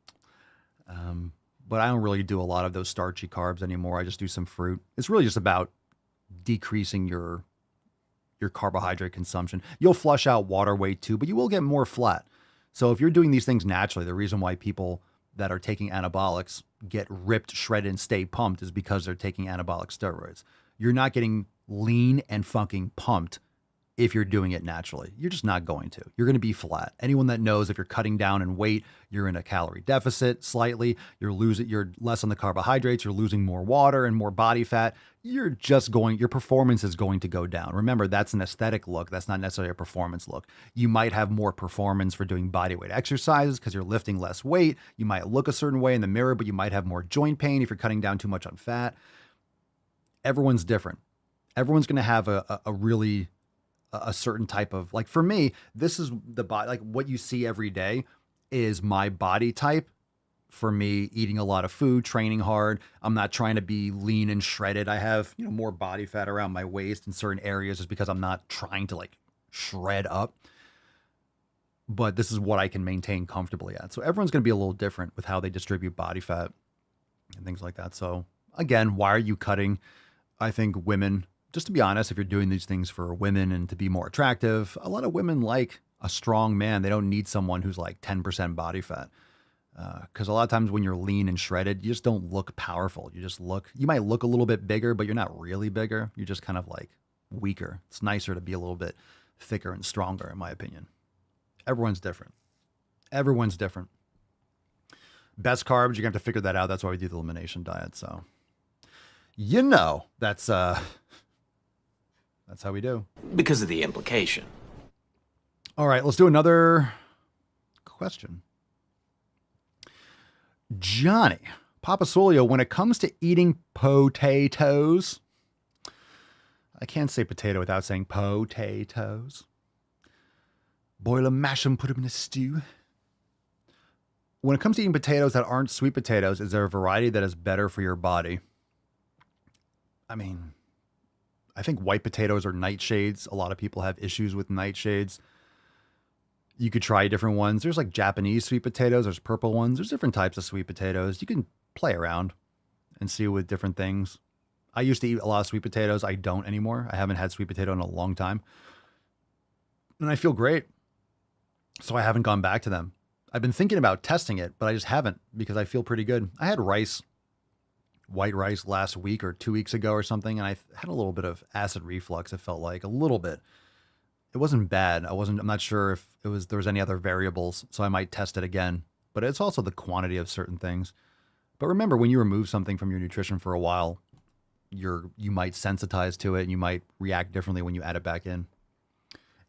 But I don't really do a lot of those starchy carbs anymore. I just do some fruit. It's really just about decreasing your carbohydrate consumption. You'll flush out water weight too, but you will get more flat. So if you're doing these things naturally, the reason why people that are taking anabolics get ripped, shredded, and stay pumped is because they're taking anabolic steroids. You're not getting lean and fucking pumped if you're doing it naturally. You're just not going to. You're going to be flat. Anyone that knows if you're cutting down in weight, you're in a calorie deficit slightly, you're less on the carbohydrates, you're losing more water and more body fat, your performance is going to go down. Remember, that's an aesthetic look. That's not necessarily a performance look. You might have more performance for doing body weight exercises because you're lifting less weight. You might look a certain way in the mirror, but you might have more joint pain if you're cutting down too much on fat. Everyone's different. Everyone's going to have a certain type of, like, for me, this is the body, like what you see every day is my body type. For me, eating a lot of food, training hard. I'm not trying to be lean and shredded. I have, more body fat around my waist in certain areas just because I'm not trying to like shred up. But this is what I can maintain comfortably at. So everyone's going to be a little different with how they distribute body fat and things like that. So again, why are you cutting? I think women, just to be honest, if you're doing these things for women and to be more attractive, a lot of women like a strong man. They don't need someone who's like 10% body fat. Because a lot of times when you're lean and shredded, you just don't look powerful. You might look a little bit bigger, but you're not really bigger. You're just kind of like weaker. It's nicer to be a little bit thicker and stronger, in my opinion. Everyone's different. Everyone's different. Best carbs, you're going to have to figure that out. That's why we do the elimination diet. So, that's how we do. Because of the implication. All right, let's do another question. Johnny Papasolio, when it comes to eating potatoes, I can't say potato without saying potatoes. Boil them, mash them, put them in a stew. When it comes to eating potatoes that aren't sweet potatoes, is there a variety that is better for your body? I mean, I think white potatoes are nightshades. A lot of people have issues with nightshades. You could try different ones. There's like Japanese sweet potatoes. There's purple ones. There's different types of sweet potatoes. You can play around and see with different things. I used to eat a lot of sweet potatoes. I don't anymore. I haven't had sweet potato in a long time. And I feel great. So I haven't gone back to them. I've been thinking about testing it, but I just haven't because I feel pretty good. I had white rice last week or 2 weeks ago or something. And I had a little bit of acid reflux. It felt like a little bit. It wasn't bad. I'm not sure if there was any other variables, so I might test it again. But it's also the quantity of certain things. But remember, when you remove something from your nutrition for a while, you might sensitize to it and you might react differently when you add it back in.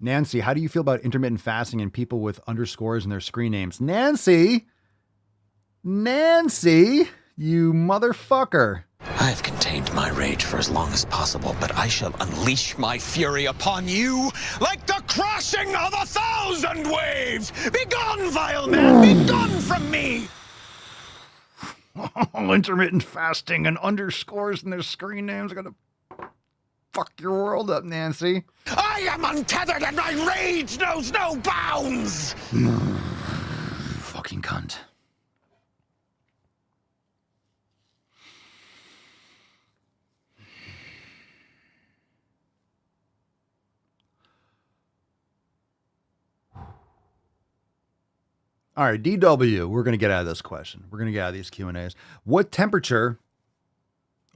Nancy, how do you feel about intermittent fasting and people with underscores in their screen names? Nancy, you motherfucker. I've contained my rage for as long as possible, but I shall unleash my fury upon you like the crashing of 1,000 waves! Begone, vile man! Begone from me! Intermittent fasting and underscores in their screen names are going to fuck your world up, Nancy. I am untethered and my rage knows no bounds! Fucking cunt. All right, DW, we're going to get out of this question. We're going to get out of these Q&As. What temperature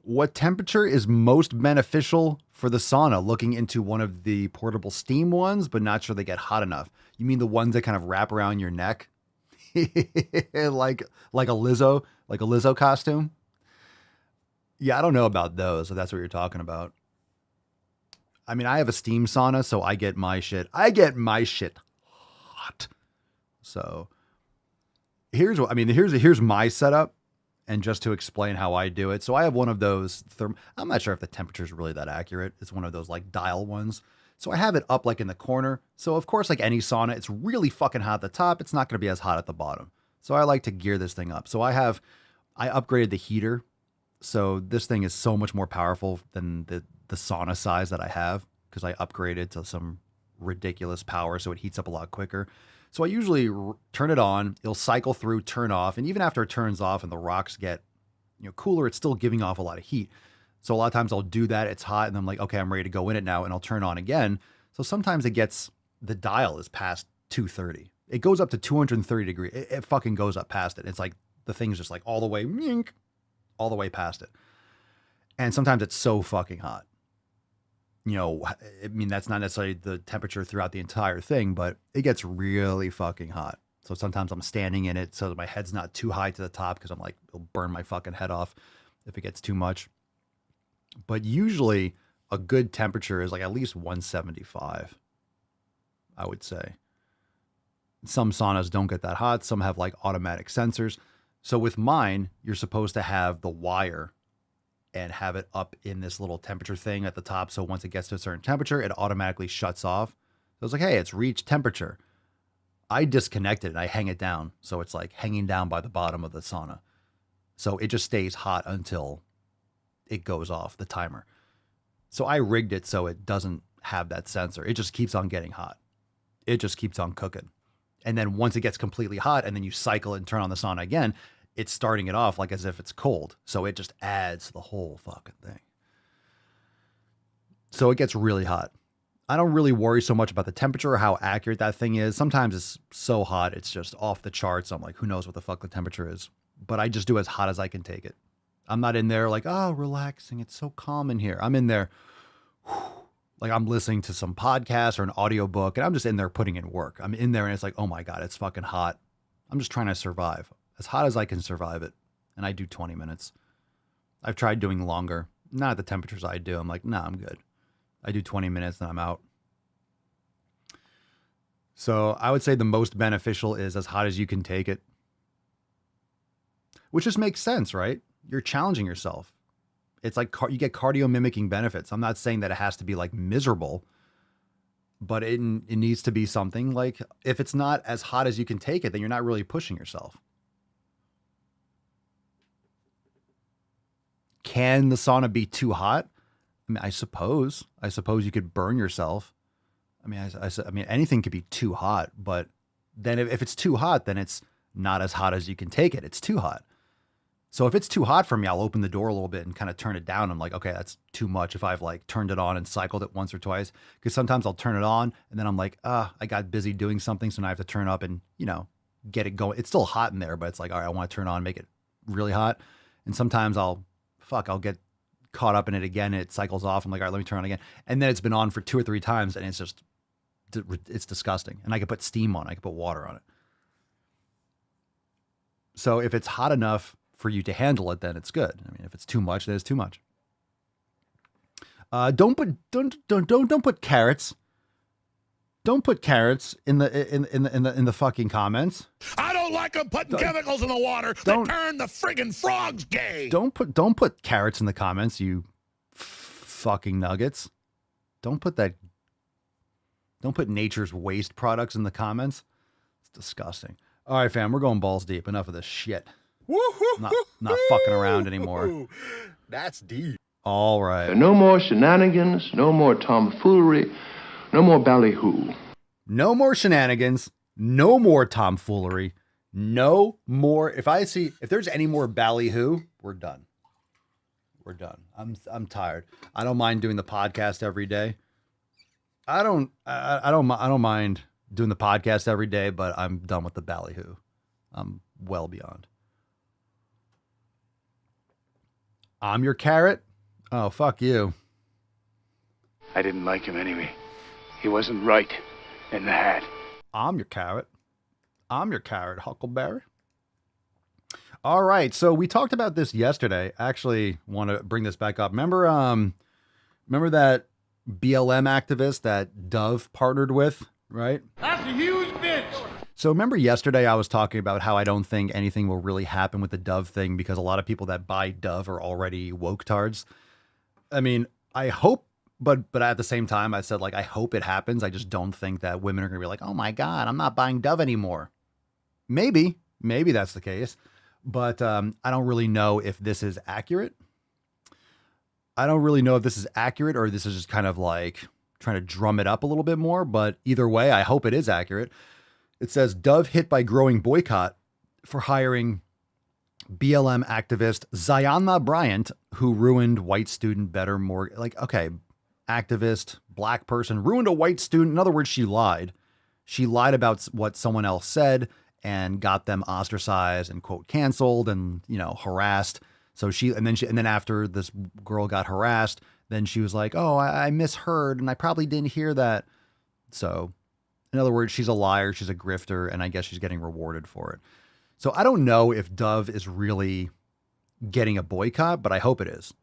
is most beneficial for the sauna? Looking into one of the portable steam ones, but not sure they get hot enough. You mean the ones that kind of wrap around your neck? like a Lizzo costume? Yeah, I don't know about those, if that's what you're talking about. I mean, I have a steam sauna, so I get my shit hot. So here's my setup, and just to explain how I do it. So I have one of those I'm not sure if the temperature is really that accurate. It's one of those like dial ones. So I have it up like in the corner. So of course, like any sauna, it's really fucking hot at the top. It's not going to be as hot at the bottom. So I like to gear this thing up. So I upgraded the heater. So this thing is so much more powerful than the sauna size that I have, because I upgraded to some ridiculous power. So it heats up a lot quicker. So I usually turn it on, it'll cycle through, turn off. And even after it turns off and the rocks get cooler, it's still giving off a lot of heat. So a lot of times I'll do that. It's hot and I'm like, okay, I'm ready to go in it now. And I'll turn on again. So sometimes the dial is past 230. It goes up to 230 degrees. It fucking goes up past it. It's like the thing's just like all the way past it. And sometimes it's so fucking hot. I mean, that's not necessarily the temperature throughout the entire thing, but it gets really fucking hot. So sometimes I'm standing in it so that my head's not too high to the top because I'm like, it'll burn my fucking head off if it gets too much. But usually a good temperature is like at least 175, I would say. Some saunas don't get that hot. Some have like automatic sensors. So with mine, you're supposed to have the wire and have it up in this little temperature thing at the top. So once it gets to a certain temperature, it automatically shuts off. So it's like, hey, it's reached temperature. I disconnect it and I hang it down. So it's like hanging down by the bottom of the sauna. So it just stays hot until it goes off, the timer. So I rigged it so it doesn't have that sensor. It just keeps on getting hot. It just keeps on cooking. And then once it gets completely hot and then you cycle it and turn on the sauna again, it's starting it off like as if it's cold. So it just adds to the whole fucking thing. So it gets really hot. I don't really worry so much about the temperature or how accurate that thing is. Sometimes it's so hot, it's just off the charts. I'm like, who knows what the fuck the temperature is? But I just do as hot as I can take it. I'm not in there like, oh, relaxing. It's so calm in here. I'm in there like I'm listening to some podcast or an audiobook and I'm just in there putting in work. I'm in there and it's like, oh my God, it's fucking hot. I'm just trying to survive as hot as I can survive it. And I do 20 minutes. I've tried doing longer, not at the temperatures I do. I'm like, nah, I'm good. I do 20 minutes and I'm out. So I would say the most beneficial is as hot as you can take it, which just makes sense, right? You're challenging yourself. It's like you get cardio mimicking benefits. I'm not saying that it has to be like miserable, but it needs to be something like if it's not as hot as you can take it, then you're not really pushing yourself. Can the sauna be too hot? I mean, I suppose you could burn yourself. I mean, anything could be too hot, but then if it's too hot, then it's not as hot as you can take it. It's too hot. So if it's too hot for me, I'll open the door a little bit and kind of turn it down. I'm like, okay, that's too much. If I've like turned it on and cycled it once or twice, because sometimes I'll turn it on and then I'm like, I got busy doing something. So now I have to turn up and, get it going. It's still hot in there, but it's like, all right, I want to turn on, make it really hot. And sometimes I'll get caught up in it again. And it cycles off. I'm like, all right, let me turn on again. And then it's been on for 2 or 3 times and it's disgusting. And I could put steam on it. I could put water on it. So if it's hot enough for you to handle it, then it's good. I mean, if it's too much, then it's too much. Don't put carrots. Don't put carrots in the fucking comments. I don't like them putting chemicals in the water that turn the friggin' frogs gay. Don't put carrots in the comments, you fucking nuggets. Don't put nature's waste products in the comments. It's disgusting. All right, fam, we're going balls deep. Enough of this shit. Not fucking around anymore. That's deep. All right. No more shenanigans, no more tomfoolery, no more ballyhoo. No more shenanigans, no more tomfoolery, no more. If there's any more ballyhoo, we're done. We're done. I'm tired. I don't mind doing the podcast every day. I don't mind doing the podcast every day, but I'm done with the ballyhoo. I'm well beyond. I'm your carrot? Oh, fuck you. I didn't like him anyway. He wasn't right in the hat. I'm your carrot. I'm your carrot, Huckleberry. All right, so we talked about this yesterday. Actually, want to bring this back up. Remember that BLM activist that Dove partnered with, right? That's a huge bitch. So remember yesterday I was talking about how I don't think anything will really happen with the Dove thing because a lot of people that buy Dove are already woke-tards. I mean, I hope, but at the same time, I said, like, I hope it happens. I just don't think that women are going to be like, oh my God, I'm not buying Dove anymore. Maybe that's the case, but I don't really know if this is accurate. I don't really know if this is accurate or this is just kind of like trying to drum it up a little bit more, but either way, I hope it is accurate. It says Dove hit by growing boycott for hiring BLM activist Zayana Bryant, who ruined white student better more like, okay, activist, black person ruined a white student. In other words, she lied. She lied about what someone else said and got them ostracized and quote canceled and, harassed. So then after this girl got harassed, then she was like, oh, I misheard and I probably didn't hear that. So in other words, she's a liar, she's a grifter, and I guess she's getting rewarded for it. So I don't know if Dove is really getting a boycott, but I hope it is.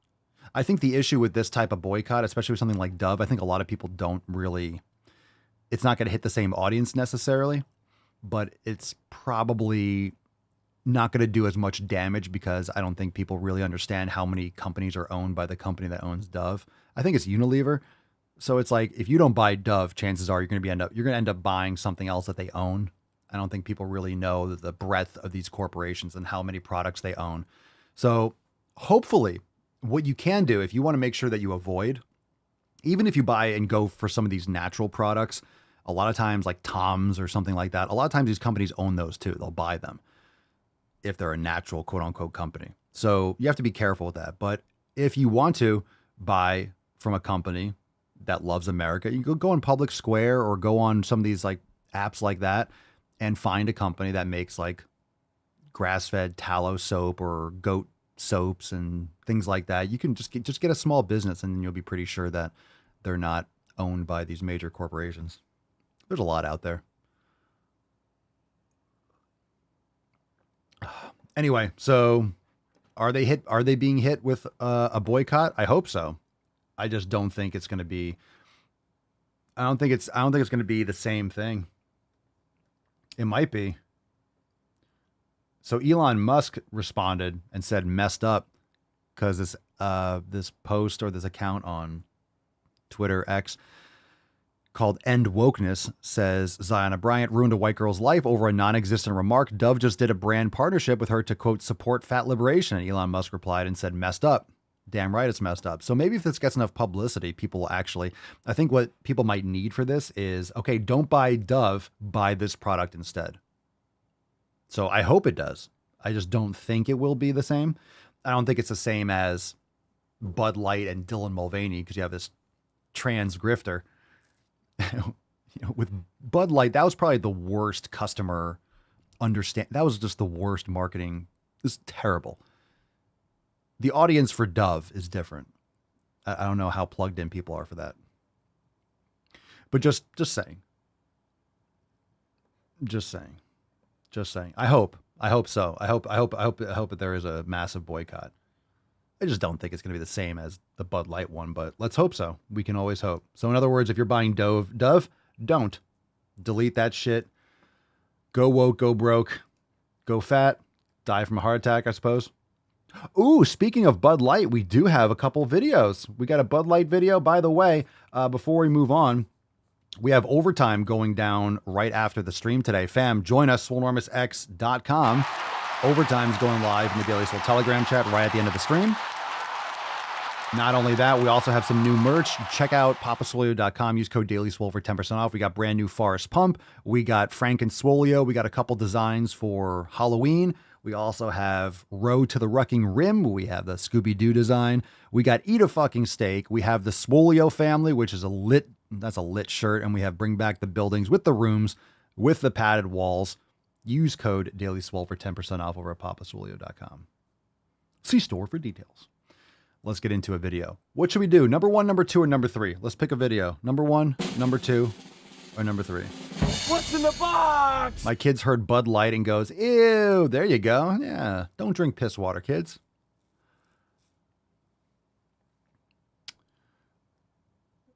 I think the issue with this type of boycott, especially with something like Dove, I think a lot of people don't really, it's not going to hit the same audience necessarily, but it's probably not going to do as much damage because I don't think people really understand how many companies are owned by the company that owns Dove. I think it's Unilever. So it's like, if you don't buy Dove, chances are you're going to end up buying something else that they own. I don't think people really know the breadth of these corporations and how many products they own. So hopefully what you can do, if you want to make sure that you avoid, even if you buy and go for some of these natural products, a lot of times like Tom's or something like that, a lot of times these companies own those too. They'll buy them if they're a natural quote unquote company. So you have to be careful with that. But if you want to buy from a company that loves America, you could go on Public Square or go on some of these like apps like that and find a company that makes like grass-fed tallow soap or goat soaps and things like that. You can just get a small business and then you'll be pretty sure that they're not owned by these major corporations. There's a lot out there. Anyway, so are they being hit with a boycott? I hope so. I just don't think it's going to be, I don't think it's going to be the same thing. It might be. So Elon Musk responded and said messed up because this post or this account on Twitter X called End Wokeness says Ziona Bryant ruined a white girl's life over a non-existent remark. Dove just did a brand partnership with her to, quote, support fat liberation. And Elon Musk replied and said messed up. Damn right it's messed up. So maybe if this gets enough publicity, people will actually, I think what people might need for this is, okay, don't buy Dove, buy this product instead. So I hope it does. I just don't think it will be the same. I don't think it's the same as Bud Light and Dylan Mulvaney because you have this trans grifter. With Bud Light, that was probably the worst customer understand. That was just the worst marketing. It's terrible. The audience for Dove is different. I don't know how plugged in people are for that. But just saying. Just saying. I hope so. I hope that there is a massive boycott. I just don't think it's going to be the same as the Bud Light one, but let's hope so. We can always hope. So in other words, if you're buying Dove, don't delete that shit. Go woke, go broke, go fat, die from a heart attack, I suppose. Ooh, speaking of Bud Light, we do have a couple videos. We got a Bud Light video. By the way, before we move on, we have overtime going down right after the stream today. Fam, join us, swolenormousx.com. Overtime's going live in the Daily Swole Telegram chat right at the end of the stream. Not only that, we also have some new merch. Check out papaswolio.com. Use code DailySwole for 10% off. We got brand new Forest Pump. We got Frank and Swolio. We got a couple designs for Halloween. We also have Road to the Rucking Rim. We have the Scooby-Doo design. We got Eat a Fucking Steak. We have the Swolio family, which is that's a lit shirt. And we have Bring Back the Buildings with the rooms, with the padded walls. Use code DailySwole for 10% off over at papaswolio.com. See store for details. Let's get into a video. What should we do? Number 1, number 2, or number 3? Let's pick a video. Number 1, number 2, or number 3. What's in the box? My kids heard Bud Light and goes, ew, there you go. Yeah, don't drink piss water, kids.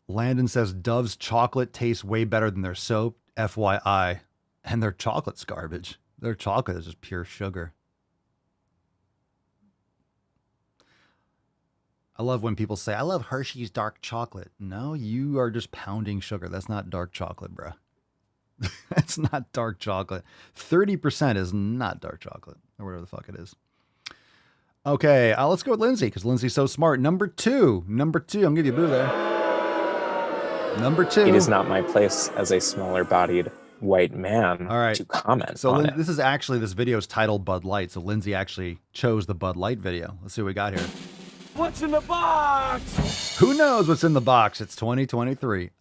Landon says Dove's chocolate tastes way better than their soap. FYI. And their chocolate's garbage. Their chocolate is just pure sugar. I love when people say, I love Hershey's dark chocolate. No, you are just pounding sugar. That's not dark chocolate, bro. That's not dark chocolate. 30% is not dark chocolate, or whatever the fuck it is. Okay, let's go with Lindsay, because Lindsay's so smart. Number 2. I'm going to give you a boo there. Number 2. It is not my place as a smaller-bodied white man to comment on it. This video is titled Bud Light, so Lindsay actually chose the Bud Light video. Let's see what we got here. What's in the box? Who knows what's in the box? It's 2023.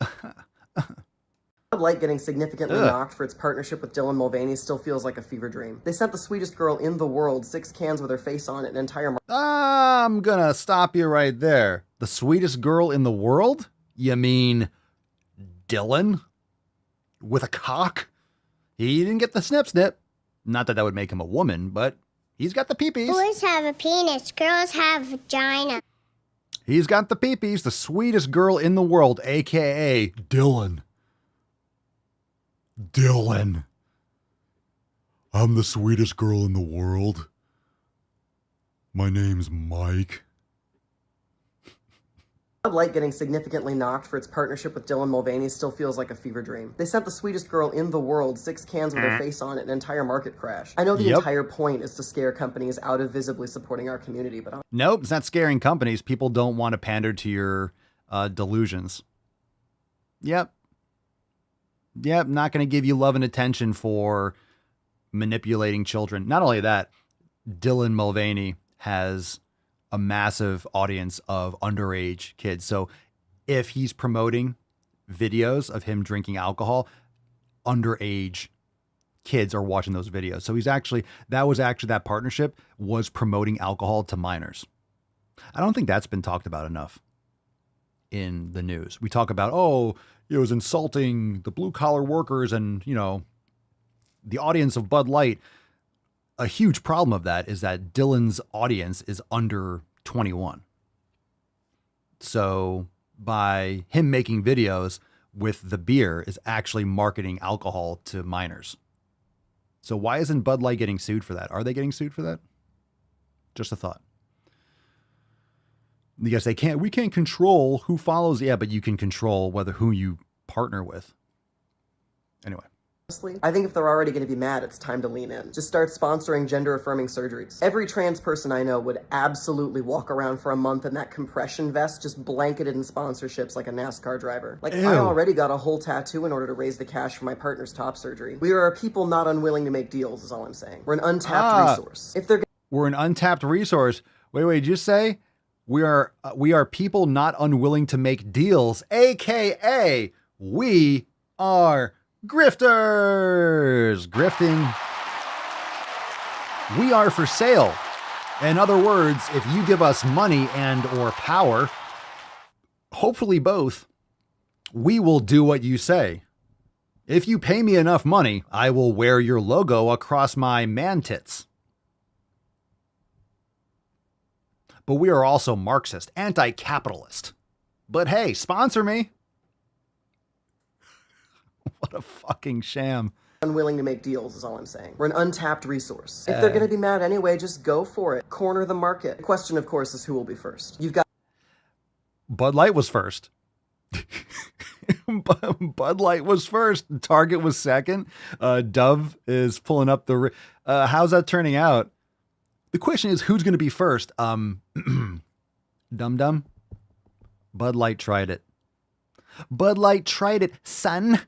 Bud Light getting significantly knocked for its partnership with Dylan Mulvaney still feels like a fever dream. They sent the sweetest girl in the world 6 cans with her face on it, an entire... I'm gonna stop you right there. The sweetest girl in the world? You mean Dylan? With a cock? He didn't get the snip. Not that that would make him a woman, but he's got the peepees. Boys have a penis, girls have vagina. He's got the peepees, the sweetest girl in the world, a.k.a. Dylan. Dylan. I'm the sweetest girl in the world. My name's Mike. Bud Light getting significantly knocked for its partnership with Dylan Mulvaney still feels like a fever dream. They sent the sweetest girl in the world 6 cans with her face on it, an entire market crash. I know the entire point is to scare companies out of visibly supporting our community, but... Nope, it's not scaring companies. People don't want to pander to your delusions. Yep, not going to give you love and attention for manipulating children. Not only that, Dylan Mulvaney has a massive audience of underage kids. So if he's promoting videos of him drinking alcohol, underage kids are watching those videos. So that partnership was promoting alcohol to minors. I don't think that's been talked about enough in the news. We talk about, it was insulting the blue collar workers and, the audience of Bud Light. A huge problem of that is that Dylan's audience is under 21. So by him making videos with the beer is actually marketing alcohol to minors. So why isn't Bud Light getting sued for that? Are they getting sued for that? Just a thought. Because we can't control who follows. Yeah, but you can control who you partner with. Anyway. Honestly, I think if they're already going to be mad, it's time to lean in. Just start sponsoring gender-affirming surgeries. Every trans person I know would absolutely walk around for a month in that compression vest, just blanketed in sponsorships like a NASCAR driver. Like, I already got a whole tattoo in order to raise the cash for my partner's top surgery. We are a people not unwilling to make deals, is all I'm saying. We're an untapped resource. We're an untapped resource. Wait, did you say we are people not unwilling to make deals, a.k.a. we are grifters. Grifting. We are for sale. In other words, if you give us money and or power, hopefully both, we will do what you say. If you pay me enough money, I will wear your logo across my man tits. But we are also Marxist, anti-capitalist. But hey, sponsor me. What a fucking sham. Unwilling to make deals is all I'm saying. We're an untapped resource. If they're going to be mad anyway, just go for it. Corner the market. The question, of course, is who will be first. You've got... Bud Light was first. Bud Light was first. Target was second. Dove is pulling up the... how's that turning out? The question is, who's going to be first? Dum-dum. Bud Light tried it. Bud Light tried it, son.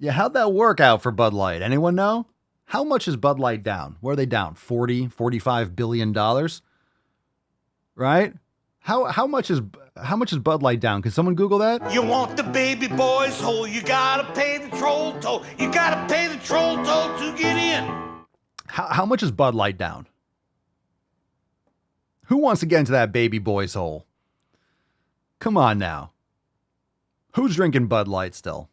Yeah, how'd that work out for Bud Light? Anyone know? How much is Bud Light down? Where are they down? $45 billion? Right? How much is Bud Light down? Can someone Google that? You want the baby boy's hole, you gotta pay the troll toll. You gotta pay the troll toll to get in. How much is Bud Light down? Who wants to get into that baby boy's hole? Come on now. Who's drinking Bud Light still?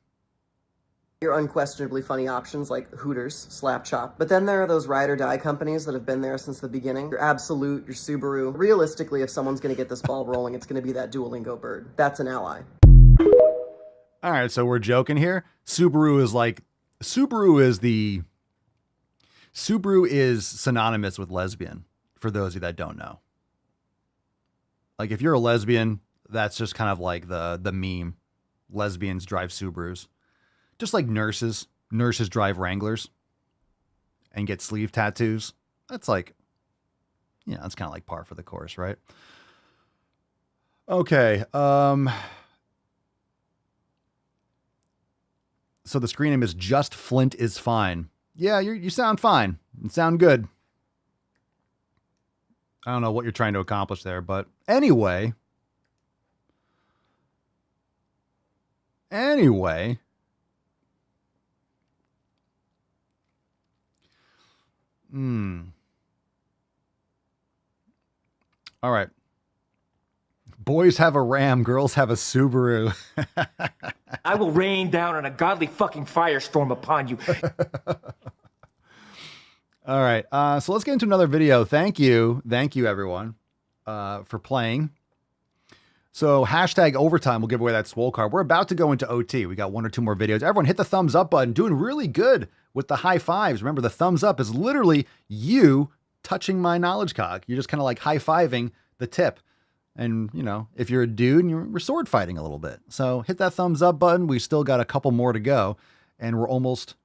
Your unquestionably funny options like Hooters, Slap Chop. But then there are those ride or die companies that have been there since the beginning. Your Absolute, your Subaru. Realistically, if someone's going to get this ball rolling, it's going to be that Duolingo bird. That's an ally. All right, so we're joking here. Subaru is synonymous with lesbian, for those of you that don't know. Like if you're a lesbian, that's just kind of like the meme. Lesbians drive Subarus. Just like nurses drive Wranglers and get sleeve tattoos. That's like, that's kind of like par for the course, right? Okay. So the screen name is Just Flint is Fine. Yeah, you sound fine. You sound good. I don't know what you're trying to accomplish there, but anyway, All right. Boys have a Ram, girls have a Subaru. I will rain down an ungodly fucking firestorm upon you. All right. So let's get into another video. Thank you. Thank you, everyone, for playing. So hashtag overtime will give away that swole card. We're about to go into OT. We got 1 or 2 more videos. Everyone hit the thumbs up button. Doing really good with the high fives. Remember, the thumbs up is literally you touching my knowledge cock. You're just kind of like high-fiving the tip. And, you know, if you're a dude, we're sword fighting a little bit. So hit that thumbs up button. We still got a couple more to go. And we're almost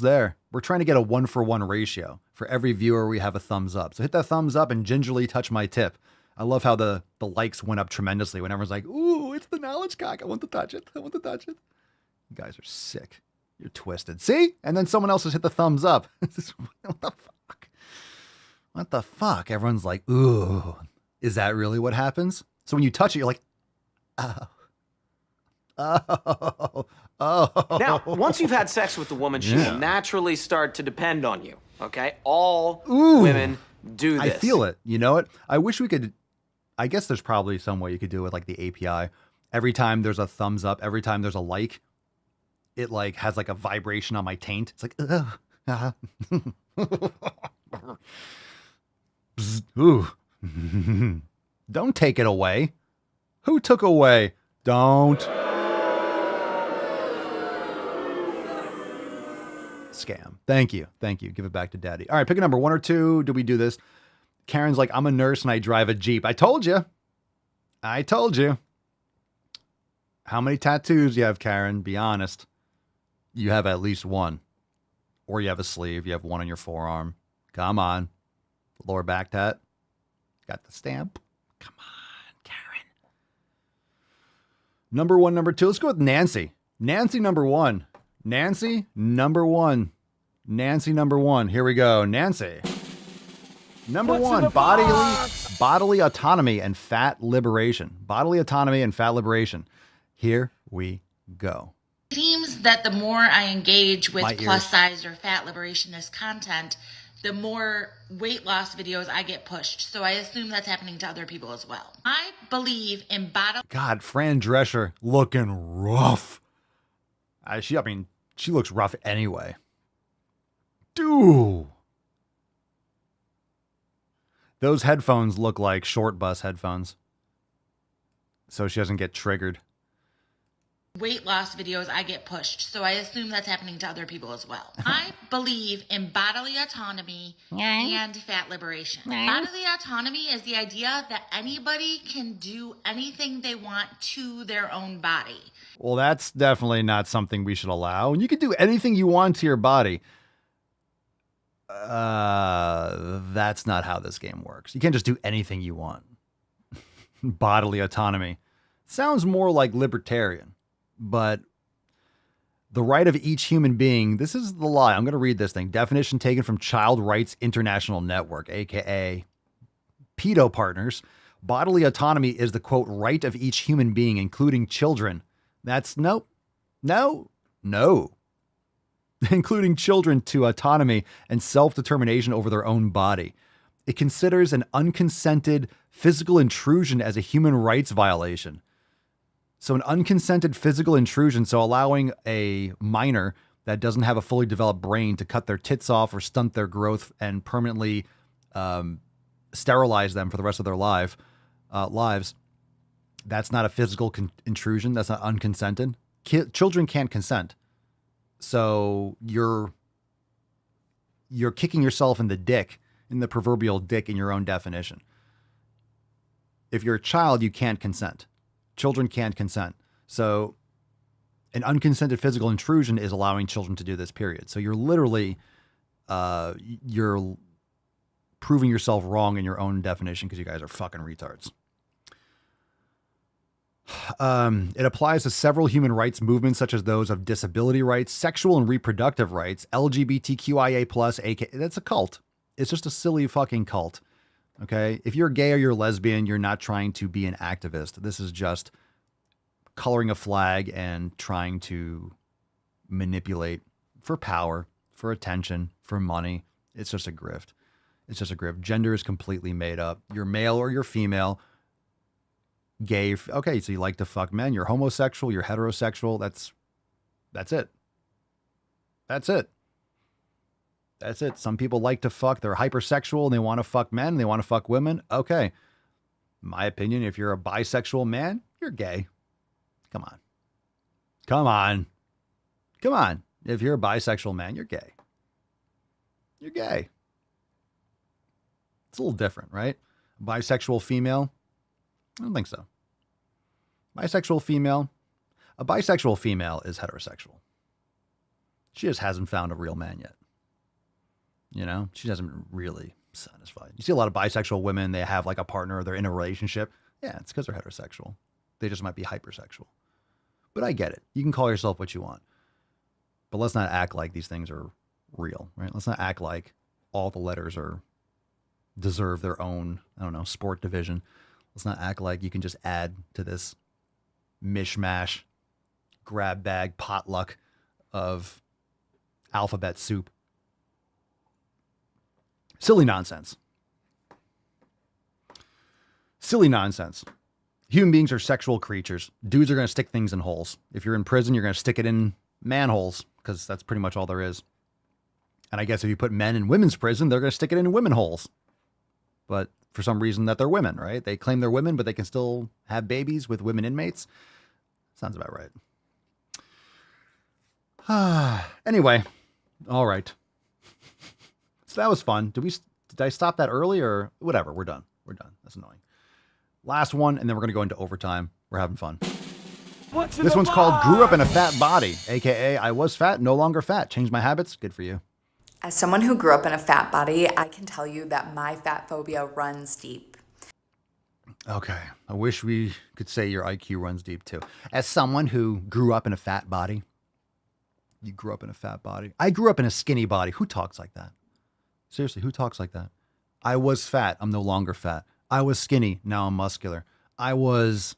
there. We're trying to get a 1-for-1 ratio. For every viewer, we have a thumbs up. So hit that thumbs up and gingerly touch my tip. I love how the likes went up tremendously when everyone's like, ooh, it's the knowledge cock. I want to touch it. I want to touch it. You guys are sick. You're twisted. See? And then someone else has hit the thumbs up. What the fuck? What the fuck? Everyone's like, ooh, is that really what happens? So when you touch it, you're like, oh. Now, once you've had sex with the woman, she will naturally start to depend on you, okay? All women do this. I feel it. You know it? I wish we could. I guess there's probably some way you could do it with like the API. Every time there's a thumbs up, every time there's a like, it like has like a vibration on my taint. It's like, ooh. Don't take it away. Who took away? Don't. Scam. Thank you. Thank you. Give it back to daddy. All right, pick a number, 1 or 2. Do we do this? Karen's like, I'm a nurse and I drive a Jeep. I told you. I told you. How many tattoos you have, Karen? Be honest. You have at least 1. Or you have a sleeve. You have 1 on your forearm. Come on. Lower back tat. Got the stamp. Come on, Karen. Number 1, number 2. Let's go with Nancy. Nancy, number 1. Nancy, number 1. Nancy, number 1. Here we go. Nancy. Number 1, bodily autonomy and fat liberation. Bodily autonomy and fat liberation. Here we go. It seems that the more I engage with plus size or fat liberationist content, the more weight loss videos I get pushed. So I assume that's happening to other people as well. I believe in bodily... God, Fran Drescher looking rough. She looks rough anyway. Dude. Those headphones look like short bus headphones. So she doesn't get triggered. Weight loss videos I get pushed. So I assume that's happening to other people as well. I believe in bodily autonomy and fat liberation. Bodily autonomy is the idea that anybody can do anything they want to their own body. Well, that's definitely not something we should allow. You can do anything you want to your body. That's not how this game works. You can't just do anything you want. Bodily autonomy. Sounds more like libertarian, but the right of each human being, this is the lie. I'm going to read this thing. Definition taken from Child Rights International Network, aka pedo partners. Bodily autonomy is the, quote, right of each human being, including children. That's no. Including children to autonomy and self-determination over their own body. It considers an unconsented physical intrusion as a human rights violation. So an unconsented physical intrusion, so allowing a minor that doesn't have a fully developed brain to cut their tits off or stunt their growth and permanently sterilize them for the rest of their lives, that's not a physical intrusion. That's not unconsented. Children can't consent. So you're kicking yourself in the proverbial dick in your own definition. If you're a child, you can't consent. Children can't consent. So an unconsented physical intrusion is allowing children to do this, period. So you're literally, you're proving yourself wrong in your own definition because you guys are fucking retards. It applies to several human rights movements, such as those of disability rights, sexual and reproductive rights, LGBTQIA+, aka, that's a cult. It's just a silly fucking cult. Okay. If you're gay or you're lesbian, you're not trying to be an activist. This is just coloring a flag and trying to manipulate for power, for attention, for money. It's just a grift. It's just a grift. Gender is completely made up. You're male or you're female. Gay. Okay, so you like to fuck men. You're homosexual. You're heterosexual. That's it. That's it. That's it. Some people like to fuck. They're hypersexual and they want to fuck men. They want to fuck women. Okay. My opinion, if you're a bisexual man, you're gay. Come on. Come on. Come on. If you're a bisexual man, you're gay. You're gay. It's a little different, right? Bisexual female? I don't think so. Bisexual female? A bisexual female is heterosexual. She just hasn't found a real man yet. You know, she hasn't been really satisfied. You see a lot of bisexual women, they have like a partner, they're in a relationship. Yeah, it's because they're heterosexual. They just might be hypersexual. But I get it. You can call yourself what you want. But let's not act like these things are real, right? Let's not act like all the letters deserve their own, I don't know, sport division. Let's not act like you can just add to this mishmash, grab bag, potluck of alphabet soup. Silly nonsense. Silly nonsense. Human beings are sexual creatures. Dudes are going to stick things in holes. If you're in prison, you're going to stick it in manholes because that's pretty much all there is. And I guess if you put men in women's prison, they're going to stick it in women holes. But for some reason that they're women, right? They claim they're women, but they can still have babies with women inmates. Sounds about right. Anyway, all right. So that was fun. Did I stop that early or whatever? We're done. We're done. That's annoying. Last one, and then we're going to go into overtime. We're having fun. This one's called Grew Up in a Fat Body, aka I was fat, no longer fat. Changed my habits. Good for you. As someone who grew up in a fat body, I can tell you that my fat phobia runs deep. Okay. I wish we could say your IQ runs deep too. As someone who grew up in a fat body, you grew up in a fat body. I grew up in a skinny body. Who talks like that? Seriously, who talks like that? I was fat. I'm no longer fat. I was skinny. Now I'm muscular. As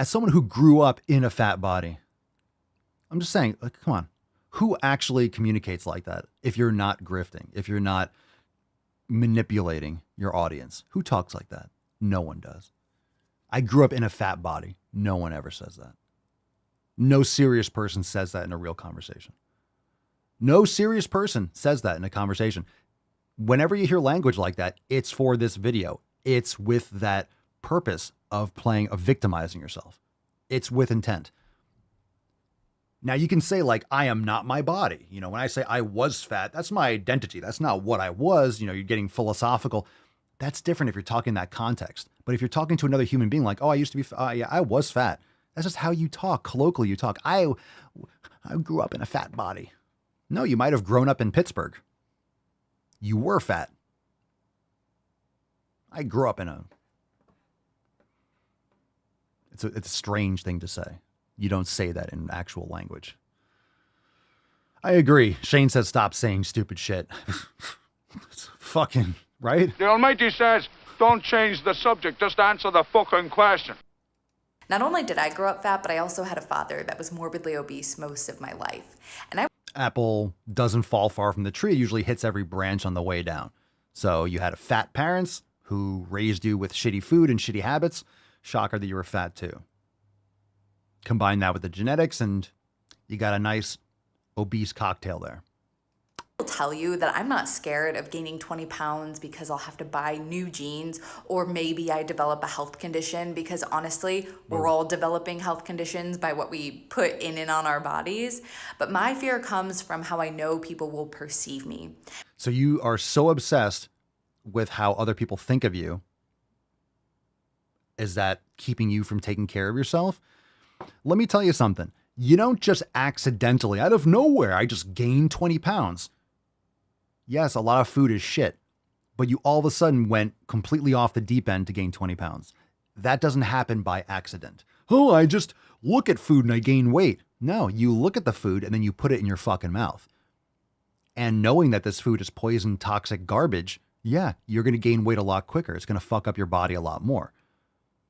someone who grew up in a fat body, I'm just saying, like, come on. Who actually communicates like that if you're not grifting, if you're not manipulating your audience? Who talks like that? No one does. I grew up in a fat body. No one ever says that. No serious person says that in a real conversation. No serious person says that in a conversation. Whenever you hear language like that, it's for this video. It's with that purpose of victimizing yourself. It's with intent. Now you can say like, I am not my body. You know, when I say I was fat, that's my identity. That's not what I was. You know, you're getting philosophical. That's different if you're talking that context. But if you're talking to another human being like, oh, I used to be, yeah, I was fat. That's just how you talk. Colloquially, you talk. I grew up in a fat body. No, you might have grown up in Pittsburgh. You were fat. I grew up in it's a strange thing to say. You don't say that in actual language. I agree. Shane says stop saying stupid shit. It's fucking, right? The Almighty says, don't change the subject, just answer the fucking question. Not only did I grow up fat, but I also had a father that was morbidly obese most of my life. And apple doesn't fall far from the tree. It usually hits every branch on the way down. So you had fat parents who raised you with shitty food and shitty habits. Shocker that you were fat too. Combine that with the genetics and you got a nice obese cocktail there. will tell you that I'm not scared of gaining 20 pounds because I'll have to buy new jeans, or maybe I develop a health condition, because honestly, we're all developing health conditions by what we put in and on our bodies. But my fear comes from how I know people will perceive me. So you are so obsessed with how other people think of you. Is that keeping you from taking care of yourself? Let me tell you something. You don't just accidentally, out of nowhere, I just gained 20 pounds. Yes, a lot of food is shit, but you all of a sudden went completely off the deep end to gain 20 pounds. That doesn't happen by accident. Oh, I just look at food and I gain weight. No, you look at the food and then you put it in your fucking mouth. And knowing that this food is poison, toxic garbage, yeah, you're going to gain weight a lot quicker. It's going to fuck up your body a lot more.